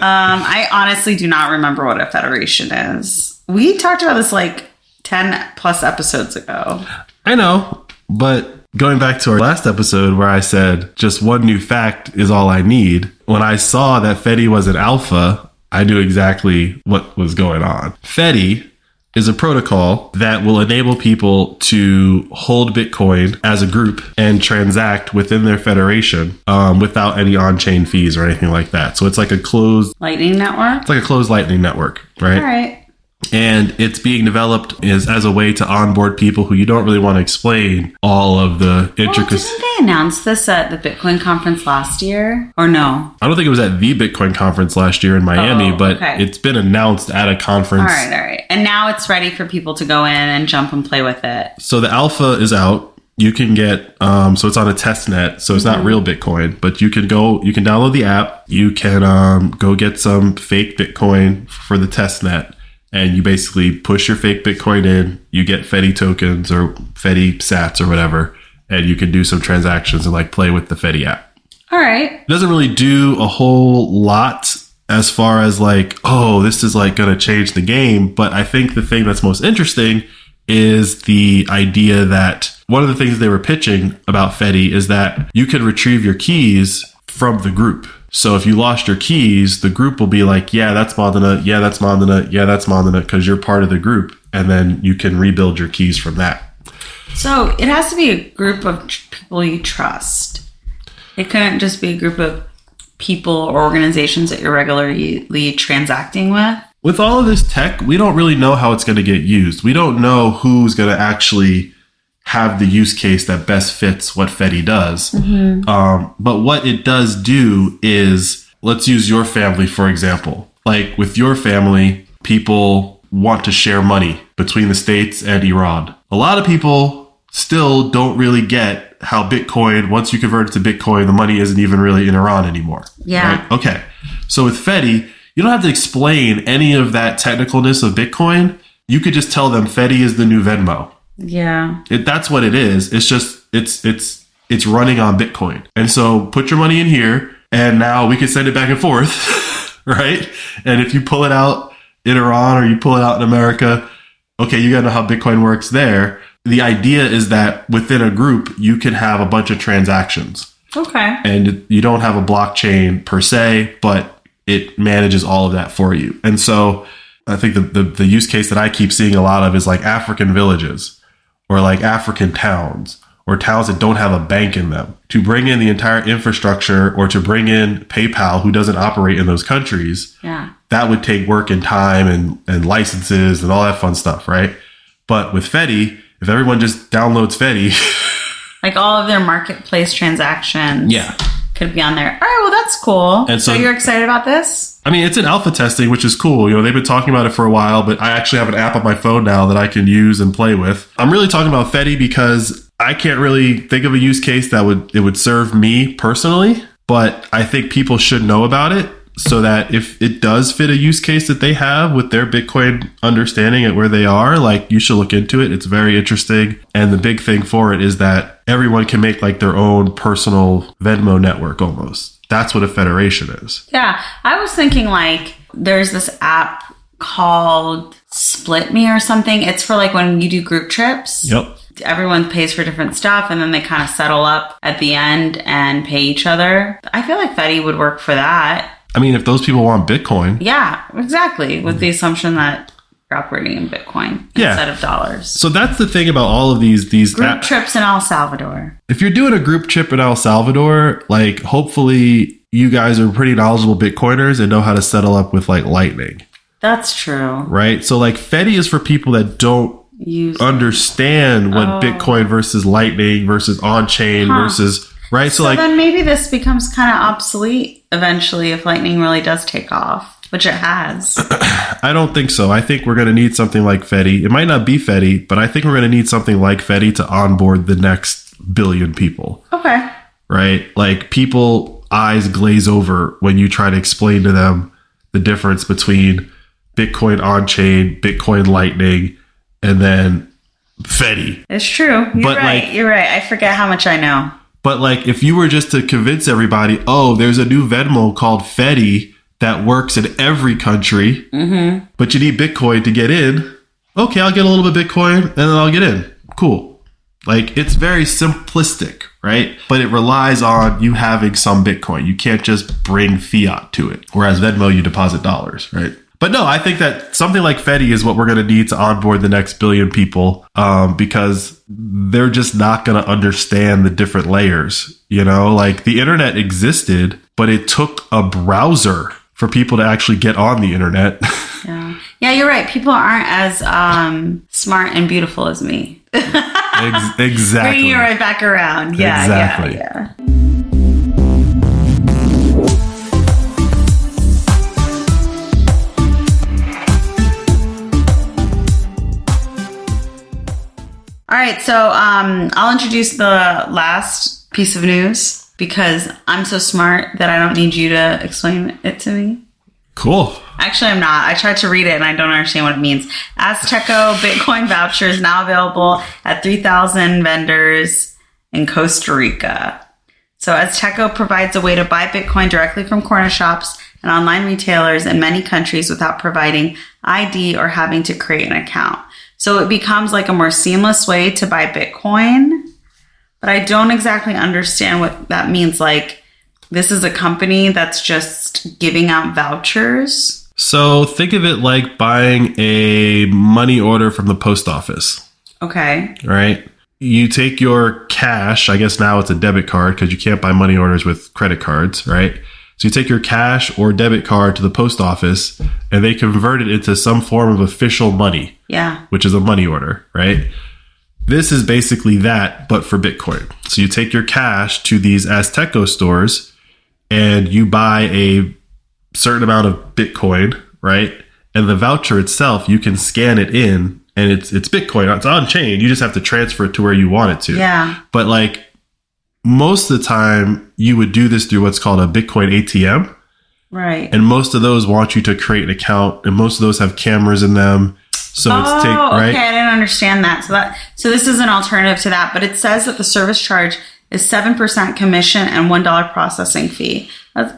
I honestly do not remember what a federation is. We talked about this like 10 plus episodes ago. I know, but going back to our last episode where I said just one new fact is all I need, when I saw that FWB was an alpha, I knew exactly what was going on. FWB is a protocol that will enable people to hold Bitcoin as a group and transact within their federation without any on-chain fees or anything like that. So it's like a closed... Lightning network? It's like a closed Lightning network, right? All right. And it's being developed as a way to onboard people who you don't really want to explain all of the intricacies. Well, didn't they announce this at the Bitcoin conference last year? Or no? I don't think it was at the Bitcoin conference last year in Miami, but it's been announced at a conference. All right. And now it's ready for people to go in and jump and play with it. So the alpha is out. You can get, so it's on a test net, so it's not real Bitcoin, but you can download the app. You can go get some fake Bitcoin for the test net. And you basically push your fake Bitcoin in, you get FWB tokens or FWB sats or whatever, and you can do some transactions and like play with the FWB app. All right. It doesn't really do a whole lot as far as like, oh, this is like going to change the game. But I think the thing that's most interesting is the idea that one of the things they were pitching about FWB is that you could retrieve your keys from the group. So if you lost your keys, the group will be like, yeah, that's Mandana, yeah, that's Mandana, yeah, that's Mandana, because you're part of the group. And then you can rebuild your keys from that. So it has to be a group of people you trust. It couldn't just be a group of people or organizations that you're regularly transacting with. With all of this tech, we don't really know how it's going to get used. We don't know who's going to actually have the use case that best fits what FWB does. But what it does do is, let's use your family, for example. Like with your family, people want to share money between the States and Iran. A lot of people still don't really get how Bitcoin, once you convert it to Bitcoin, the money isn't even really in Iran anymore. Yeah. Right? Okay. So with FWB, you don't have to explain any of that technicalness of Bitcoin. You could just tell them FWB is the new Venmo. Yeah. That's what it is. It's just, it's running on Bitcoin. And so put your money in here and now we can send it back and forth, right? And if you pull it out in Iran or you pull it out in America, okay, you got to know how Bitcoin works there. The idea is that within a group, you can have a bunch of transactions. Okay. And you don't have a blockchain per se, but it manages all of that for you. And so I think the use case that I keep seeing a lot of is like African villages or like African towns or towns that don't have a bank in them. To bring in the entire infrastructure or to bring in PayPal, who doesn't operate in those countries, that would take work and time and licenses and all that fun stuff, right? But with Fedi, if everyone just downloads Fedi... like all of their marketplace transactions could be on there. All right, well, that's cool. And so you're excited about this? I mean, it's in alpha testing, which is cool. You know, they've been talking about it for a while, but I actually have an app on my phone now that I can use and play with. I'm really talking about Fedi because I can't really think of a use case that would serve me personally, but I think people should know about it so that if it does fit a use case that they have with their Bitcoin understanding at where they are, like you should look into it. It's very interesting. And the big thing for it is that everyone can make like their own personal Venmo network almost. That's what a federation is. Yeah. I was thinking like there's this app called Split Me or something. It's for like when you do group trips. Yep. Everyone pays for different stuff and then they kind of settle up at the end and pay each other. I feel like Fedi would work for that. I mean, if those people want Bitcoin. Yeah, exactly. With the assumption that you're operating in Bitcoin instead of dollars. So that's the thing about all of these group trips in El Salvador. If you're doing a group trip in El Salvador, like hopefully you guys are pretty knowledgeable Bitcoiners and know how to settle up with like Lightning. That's true. Right? So like Fedi is for people that don't understand what Bitcoin versus Lightning versus on-chain versus... Right. So like, then maybe this becomes kind of obsolete eventually if Lightning really does take off, which it has. I don't think so. I think we're going to need something like Fedi. It might not be Fedi, but I think we're going to need something like Fedi to onboard the next billion people. Okay. Right. Like people eyes glaze over when you try to explain to them the difference between Bitcoin on-chain, Bitcoin Lightning, and then Fedi. It's true. You're right. I forget how much I know. But like, if you were just to convince everybody, oh, there's a new Venmo called Fedi that works in every country, but you need Bitcoin to get in. Okay, I'll get a little bit of Bitcoin and then I'll get in. Cool. Like, it's very simplistic, right? But it relies on you having some Bitcoin. You can't just bring fiat to it. Whereas Venmo, you deposit dollars, right? But no, I think that something like Fedi is what we're going to need to onboard the next billion people because they're just not going to understand the different layers. You know, like the internet existed, but it took a browser for people to actually get on the internet. Yeah, you're right. People aren't as smart and beautiful as me. Exactly. Bringing you right back around. Yeah, exactly. Yeah. All right, so I'll introduce the last piece of news because I'm so smart that I don't need you to explain it to me. Cool. Actually, I'm not. I tried to read it and I don't understand what it means. Azteco Bitcoin voucher is now available at 3,000 vendors in Costa Rica. So Azteco provides a way to buy Bitcoin directly from corner shops and online retailers in many countries without providing ID or having to create an account. So it becomes like a more seamless way to buy Bitcoin, but I don't exactly understand what that means. Like, this is a company that's just giving out vouchers. So think of it like buying a money order from the post office. Okay. Right? You take your cash, I guess now it's a debit card because you can't buy money orders with credit cards, right? So you take your cash or debit card to the post office and they convert it into some form of official money. Yeah. Which is a money order, right? This is basically that, but for Bitcoin. So you take your cash to these Azteco stores and you buy a certain amount of Bitcoin, right? And the voucher itself, you can scan it in and it's Bitcoin. It's on chain. You just have to transfer it to where you want it to. Yeah. But like, most of the time, you would do this through what's called a Bitcoin ATM. Right. And most of those want you to create an account, and most of those have cameras in them. So right? Okay, I didn't understand that. So this is an alternative to that, but it says that the service charge is 7% commission and $1 processing fee.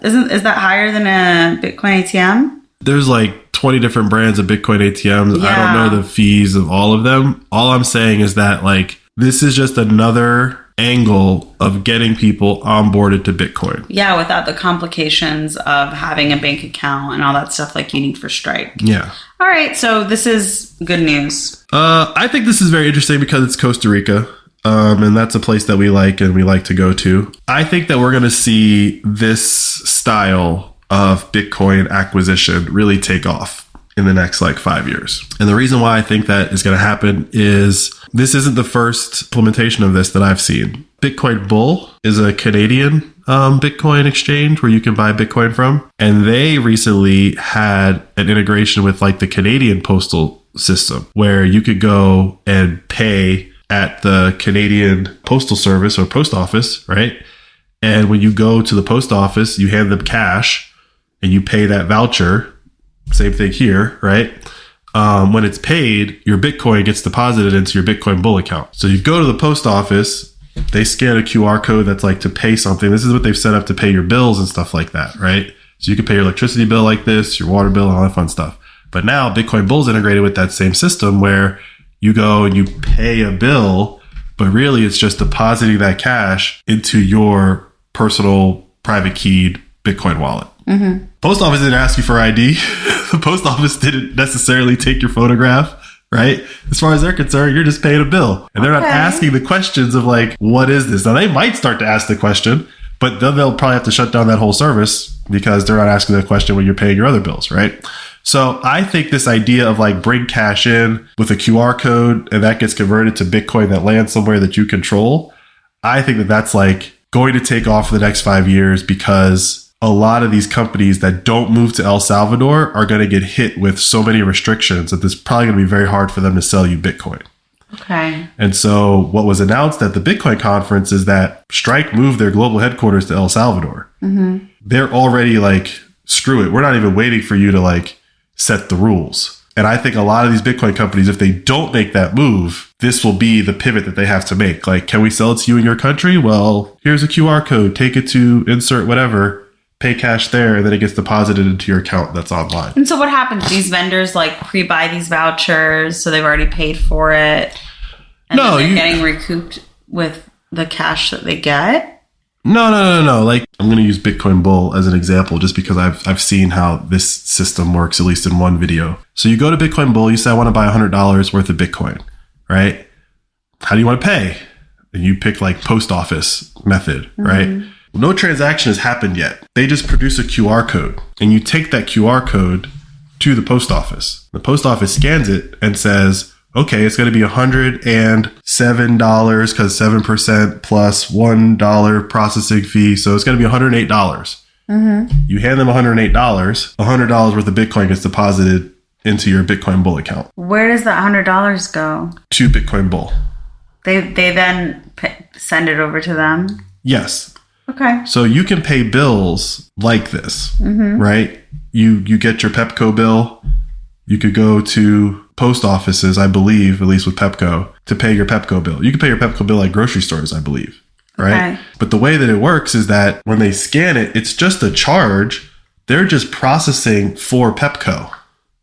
Is that higher than a Bitcoin ATM? There's like 20 different brands of Bitcoin ATMs. Yeah. I don't know the fees of all of them. All I'm saying is that like this is just another angle of getting people onboarded to Bitcoin. Yeah, without the complications of having a bank account and all that stuff like you need for Strike. Yeah. All right, so this is good news. I think this is very interesting because it's Costa Rica. And that's a place that we like and we like to go to. I think that we're going to see this style of Bitcoin acquisition really take off in the next like 5 years. And the reason why I think that is going to happen is this isn't the first implementation of this that I've seen. Bitcoin Bull is a Canadian Bitcoin exchange where you can buy Bitcoin from. And they recently had an integration with like the Canadian postal system where you could go and pay at the Canadian Postal Service or post office, right? And when you go to the post office, you hand them cash and you pay that voucher. Same thing here, right? When it's paid, your Bitcoin gets deposited into your Bitcoin Bull account. So you go to the post office, they scan a QR code that's like to pay something. This is what they've set up to pay your bills and stuff like that, right? So you can pay your electricity bill like this, your water bill, and all that fun stuff. But now Bitcoin Bull is integrated with that same system where you go and you pay a bill, but really it's just depositing that cash into your personal private keyed Bitcoin wallet. Mm-hmm. Post office didn't ask you for ID. The post office didn't necessarily take your photograph, right? As far as they're concerned, you're just paying a bill. And they're not asking the questions of like, what is this? Now they might start to ask the question, but then they'll probably have to shut down that whole service because they're not asking the question when you're paying your other bills, right? So I think this idea of like bring cash in with a QR code and that gets converted to Bitcoin that lands somewhere that you control. I think that that's like going to take off for the next 5 years because a lot of these companies that don't move to El Salvador are going to get hit with so many restrictions that it's probably going to be very hard for them to sell you Bitcoin. Okay. And so what was announced at the Bitcoin conference is that Strike moved their global headquarters to El Salvador. Mm-hmm. They're already like, screw it. We're not even waiting for you to like set the rules. And I think a lot of these Bitcoin companies, if they don't make that move, this will be the pivot that they have to make. Like, can we sell it to you in your country? Well, here's a QR code. Take it to insert whatever, pay cash there, and then it gets deposited into your account that's online. And so what happens? These vendors like pre-buy these vouchers, so they've already paid for it. And no, then they're getting recouped with the cash that they get? No. Like, I'm going to use Bitcoin Bull as an example just because I've seen how this system works, at least in one video. So you go to Bitcoin Bull, you say, I want to buy $100 worth of Bitcoin, right? How do you want to pay? And you pick like post office method, right? No transaction has happened yet. They just produce a QR code and you take that QR code to the post office. The post office scans it and says, okay, it's going to be $107 because 7% plus $1 processing fee. So it's going to be $108. Mm-hmm. You hand them $108, $100 worth of Bitcoin gets deposited into your Bitcoin Bull account. Where does that $100 go? To Bitcoin Bull. They then send it over to them? Yes. Okay. So you can pay bills like this, right? You get your Pepco bill. You could go to post offices, I believe, at least with Pepco, to pay your Pepco bill. You can pay your Pepco bill at grocery stores, I believe, right? Okay. But the way that it works is that when they scan it, it's just a charge. They're just processing for Pepco.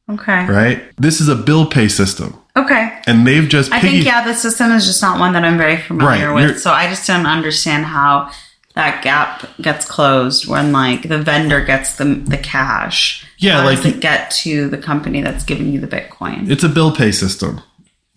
Okay. Right? This is a bill pay system. Okay. And they've just... I think, the system is just not one that I'm very familiar with. So I just don't understand how that gap gets closed when like the vendor gets the cash. Yeah, how does it get to the company that's giving you the Bitcoin? It's a bill pay system.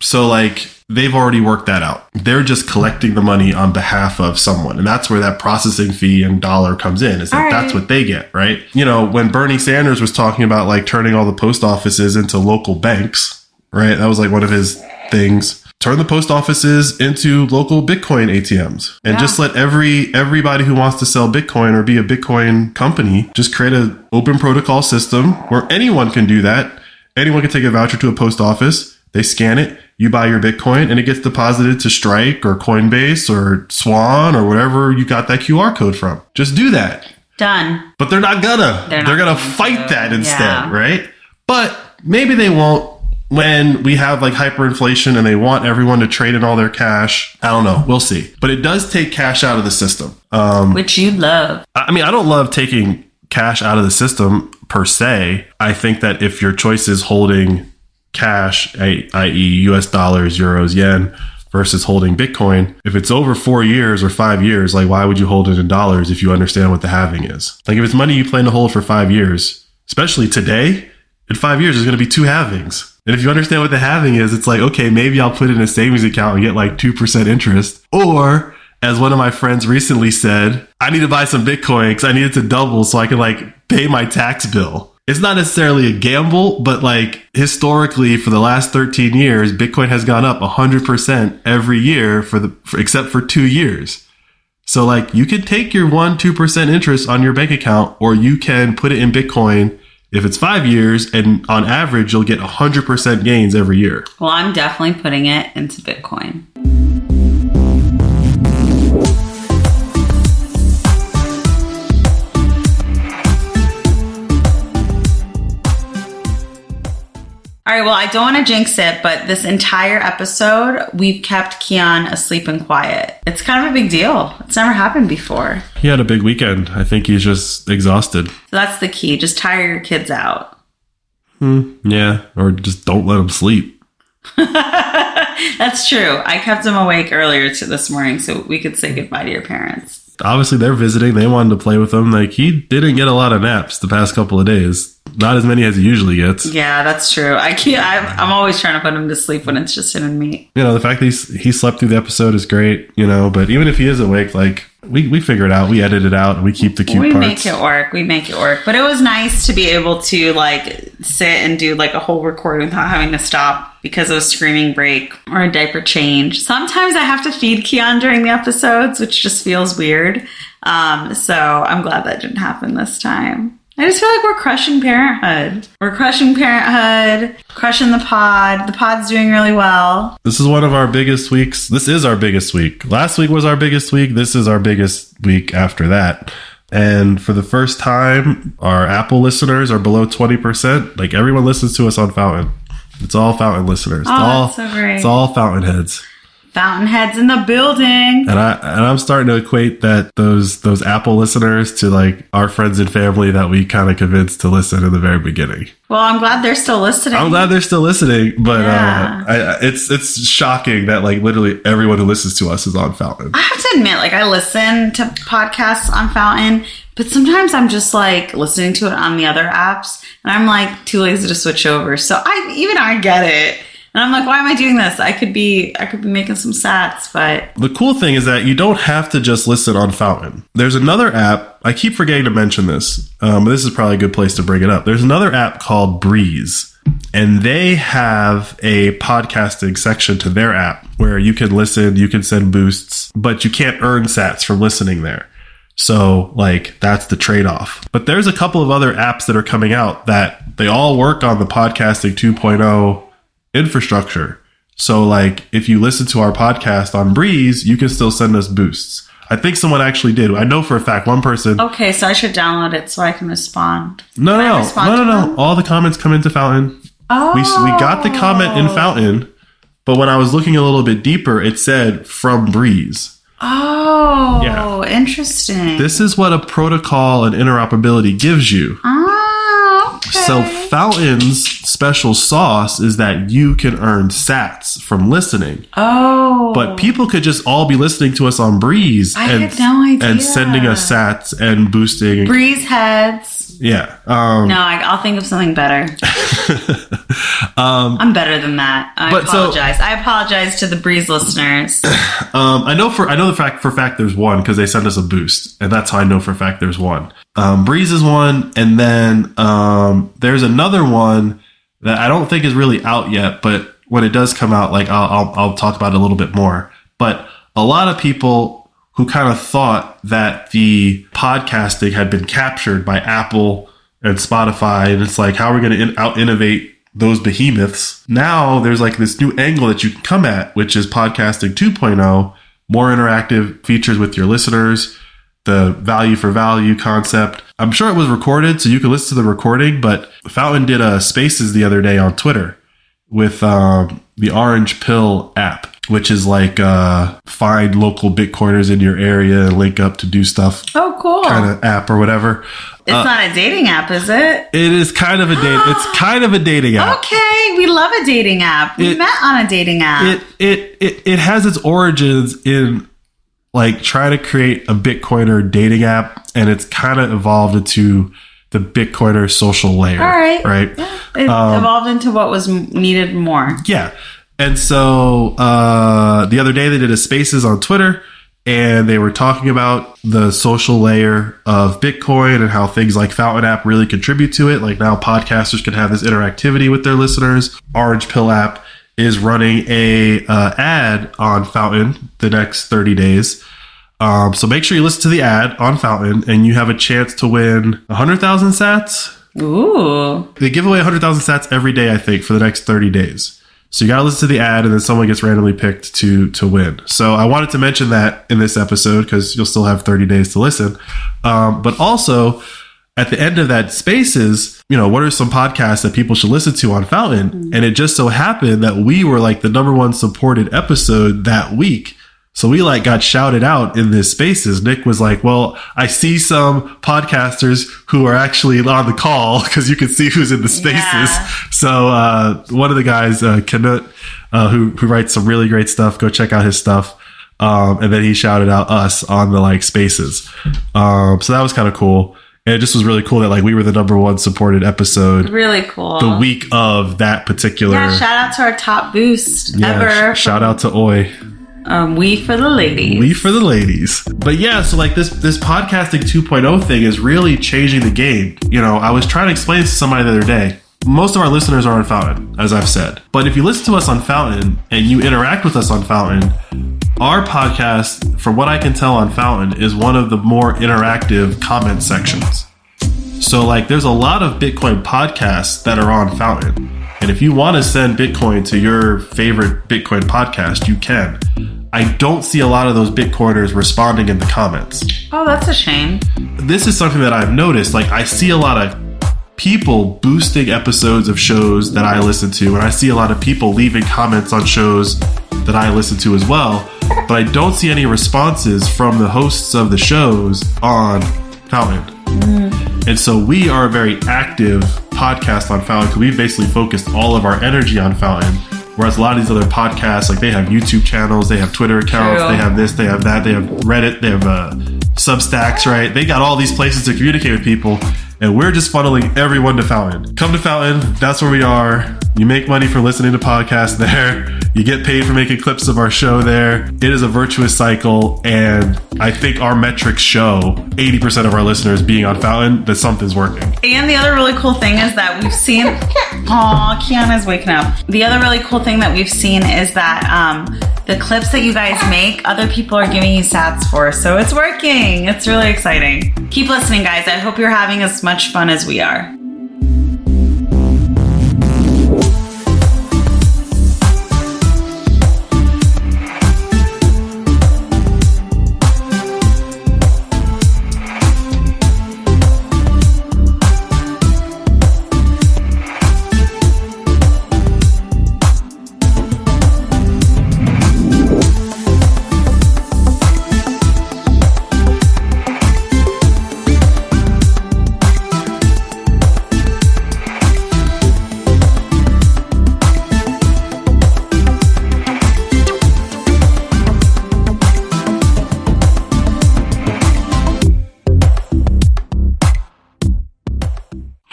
So like they've already worked that out. They're just collecting the money on behalf of someone. And that's where that processing fee and dollar comes in. Is that that's what they get, right? You know, when Bernie Sanders was talking about like turning all the post offices into local banks, right? That was like one of his things. Turn the post offices into local Bitcoin ATMs and just let everybody who wants to sell Bitcoin or be a Bitcoin company just create an open protocol system where anyone can do that. Anyone can take a voucher to a post office. They scan it. You buy your Bitcoin and it gets deposited to Strike or Coinbase or Swan or wherever you got that QR code from. Just do that. Done. But they're not gonna. They're gonna fight that instead, right? But maybe they won't. when we have like hyperinflation and they want everyone to trade in all their cash. I don't know. We'll see. But it does take cash out of the system. Which you love. I mean, I don't love taking cash out of the system per se. I think that if your choice is holding cash, i.e. US dollars, euros, yen, versus holding Bitcoin, if it's over 4 years or 5 years, like why would you hold it in dollars if you understand what the halving is? Like if it's money you plan to hold for 5 years, especially today, in 5 years, there's going to be 2 halvings. And if you understand what the halving is, it's like, okay, maybe I'll put it in a savings account and get like 2% interest. Or as one of my friends recently said, I need to buy some Bitcoin because I need it to double so I can like pay my tax bill. It's not necessarily a gamble, but like historically for the last 13 years, Bitcoin has gone up 100% every year except for 2 years. So like you could take your 1-2% interest on your bank account, or you can put it in Bitcoin if it's 5 years, and on average, you'll get 100% gains every year. Well, I'm definitely putting it into Bitcoin. All right, well, I don't want to jinx it, but this entire episode, we've kept Keon asleep and quiet. It's kind of a big deal. It's never happened before. He had a big weekend. I think he's just exhausted. So that's the key. Just tire your kids out. Yeah, or just don't let them sleep. That's true. I kept him awake earlier this morning so we could say goodbye to your parents. Obviously, they're visiting. They wanted to play with him. Like, he didn't get a lot of naps the past couple of days. Not as many as he usually gets. Yeah, that's true. I'm always trying to put him to sleep when it's just him and me. You know, the fact that he slept through the episode is great, you know, but even if he is awake, like, we figure it out. We edit it out and we keep the cute parts. We make it work. But it was nice to be able to, like, sit and do, like, a whole recording without having to stop because of a screaming break or a diaper change. Sometimes I have to feed Keon during the episodes, which just feels weird. So I'm glad that didn't happen this time. I just feel like we're crushing parenthood. Crushing the pod. The pod's doing really well. This is one of our biggest weeks. This is our biggest week. Last week was our biggest week. This is our biggest week after that. And for the first time, our Apple listeners are below 20%. Like, everyone listens to us on Fountain. It's all Fountain listeners. That's so great. It's all Fountain heads. Fountainheads in the building. And I'm starting to equate that those Apple listeners to like our friends and family that we kind of convinced to listen in the very beginning. Well, I'm glad they're still listening. But yeah. It's shocking that like literally everyone who listens to us is on Fountain. I have to admit, like, I listen to podcasts on Fountain, but sometimes I'm just like listening to it on the other apps, and I'm like too lazy to switch over. So I get it. And I'm like, why am I doing this? I could be making some sats, but... The cool thing is that you don't have to just listen on Fountain. There's another app. I keep forgetting to mention this, but this is probably a good place to bring it up. There's another app called Breeze, and they have a podcasting section to their app where you can listen, you can send boosts, but you can't earn sats from listening there. So, like, that's the trade-off. But there's a couple of other apps that are coming out that they all work on the Podcasting 2.0 infrastructure. So like if you listen to our podcast on Breeze, you can still send us boosts. I think someone actually did. I know for a fact one person. Okay, so I should download it so I can respond. No. All the comments come into Fountain. Oh. We got the comment in Fountain, but when I was looking a little bit deeper, it said from Breeze. Oh, yeah. Interesting. This is what a protocol and interoperability gives you. Okay. So Fountain's special sauce is that you can earn sats from listening. Oh. But people could just all be listening to us on Breeze had no idea. And sending us sats and boosting. Breeze heads. Yeah. I'll think of something better. I'm better than that. I apologize. I apologize to the Breeze listeners. I know for a fact there's one because they sent us a boost, and that's how I know for a fact there's one. Breeze is one, and then there's another one that I don't think is really out yet, but when it does come out, like I'll talk about it a little bit more. But a lot of people who kind of thought that the podcasting had been captured by Apple and Spotify, and it's like, how are we going to out-innovate those behemoths? Now there's like this new angle that you can come at, which is podcasting 2.0, more interactive features with your listeners, the value for value concept. I'm sure it was recorded, so you can listen to the recording, but Fountain did a Spaces the other day on Twitter with the Orange Pill app, which is like find local Bitcoiners in your area and link up to do stuff. Oh, cool. Kind of app or whatever. It's not a dating app, is it? It is kind of a date. It's kind of a dating app. Okay, we love a dating app. We met on a dating app. It has its origins in like trying to create a Bitcoiner dating app, and it's kind of evolved into the Bitcoiner social layer. All right. Right. Yeah. It evolved into what was needed more. Yeah. And so the other day they did a Spaces on Twitter, and they were talking about the social layer of Bitcoin and how things like Fountain app really contribute to it. Like now podcasters can have this interactivity with their listeners. Orange Pill app is running a ad on Fountain the next 30 days. So make sure you listen to the ad on Fountain, and you have a chance to win 100,000 sats. Ooh. They give away 100,000 sats every day, I think, for the next 30 days. So you got to listen to the ad, and then someone gets randomly picked to win. So I wanted to mention that in this episode because you'll still have 30 days to listen. But also, at the end of that Spaces, what are some podcasts that people should listen to on Fountain? Mm-hmm. And it just so happened that we were like the #1 supported episode that week. So we like got shouted out in this Spaces. Nick was like, well, I see some podcasters who are actually on the call because you can see who's in the Spaces. Yeah. So one of the guys, Knut, who writes some really great stuff, go check out his stuff. And then he shouted out us on the like Spaces. So that was kind of cool. And it just was really cool that like we were the #1 supported episode. Really cool. The week of that particular. Yeah, shout out to our top boost ever. Shout out to Oi. We for the ladies. We for the ladies. But yeah, so like this podcasting 2.0 thing is really changing the game. I was trying to explain this to somebody the other day. Most of our listeners are on Fountain, as I've said. But if you listen to us on Fountain and you interact with us on Fountain, our podcast, from what I can tell on Fountain, is one of the more interactive comment sections. So like there's a lot of Bitcoin podcasts that are on Fountain. And if you want to send Bitcoin to your favorite Bitcoin podcast, you can. I don't see a lot of those Bitcoiners responding in the comments. Oh, that's a shame. This is something that I've noticed. Like I see a lot of people boosting episodes of shows that I listen to, and I see a lot of people leaving comments on shows that I listen to as well. But I don't see any responses from the hosts of the shows on Fountain. And so we are a very active podcast on Fountain because we've basically focused all of our energy on Fountain. Whereas a lot of these other podcasts, like they have YouTube channels, they have Twitter accounts, They have this, they have that, they have Reddit, they have Substacks, right? They got all these places to communicate with people. And we're just funneling everyone to Fountain. Come to Fountain. That's where we are. You make money for listening to podcasts there. You get paid for making clips of our show there. It is a virtuous cycle. And I think our metrics show 80% of our listeners being on Fountain that something's working. And the other really cool thing is that we've seen... Aw, Kiana's waking up. The other really cool thing that we've seen is that the clips that you guys make, other people are giving you sats for. So it's working. It's really exciting. Keep listening, guys. I hope you're having as much fun as we are.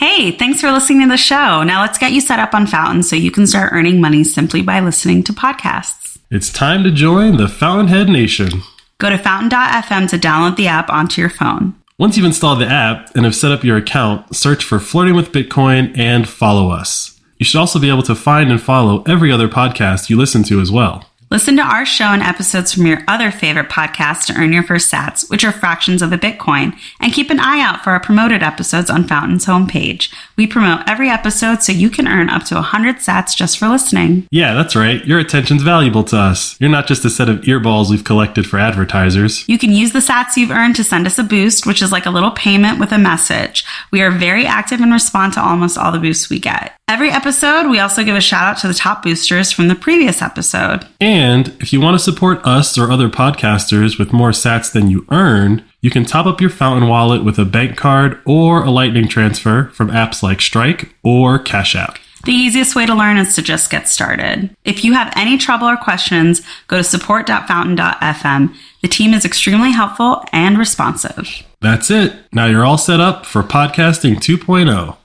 Hey, thanks for listening to the show. Now let's get you set up on Fountain so you can start earning money simply by listening to podcasts. It's time to join the Fountainhead Nation. Go to fountain.fm to download the app onto your phone. Once you've installed the app and have set up your account, search for Flirting with Bitcoin and follow us. You should also be able to find and follow every other podcast you listen to as well. Listen to our show and episodes from your other favorite podcasts to earn your first sats, which are fractions of a Bitcoin. And keep an eye out for our promoted episodes on Fountain's homepage. We promote every episode so you can earn up to 100 sats just for listening. Yeah, that's right. Your attention's valuable to us. You're not just a set of earballs we've collected for advertisers. You can use the sats you've earned to send us a boost, which is like a little payment with a message. We are very active and respond to almost all the boosts we get. Every episode, we also give a shout out to the top boosters from the previous episode. And if you want to support us or other podcasters with more sats than you earn, you can top up your Fountain wallet with a bank card or a Lightning transfer from apps like Strike or Cash App. The easiest way to learn is to just get started. If you have any trouble or questions, go to support.fountain.fm. The team is extremely helpful and responsive. That's it. Now you're all set up for Podcasting 2.0.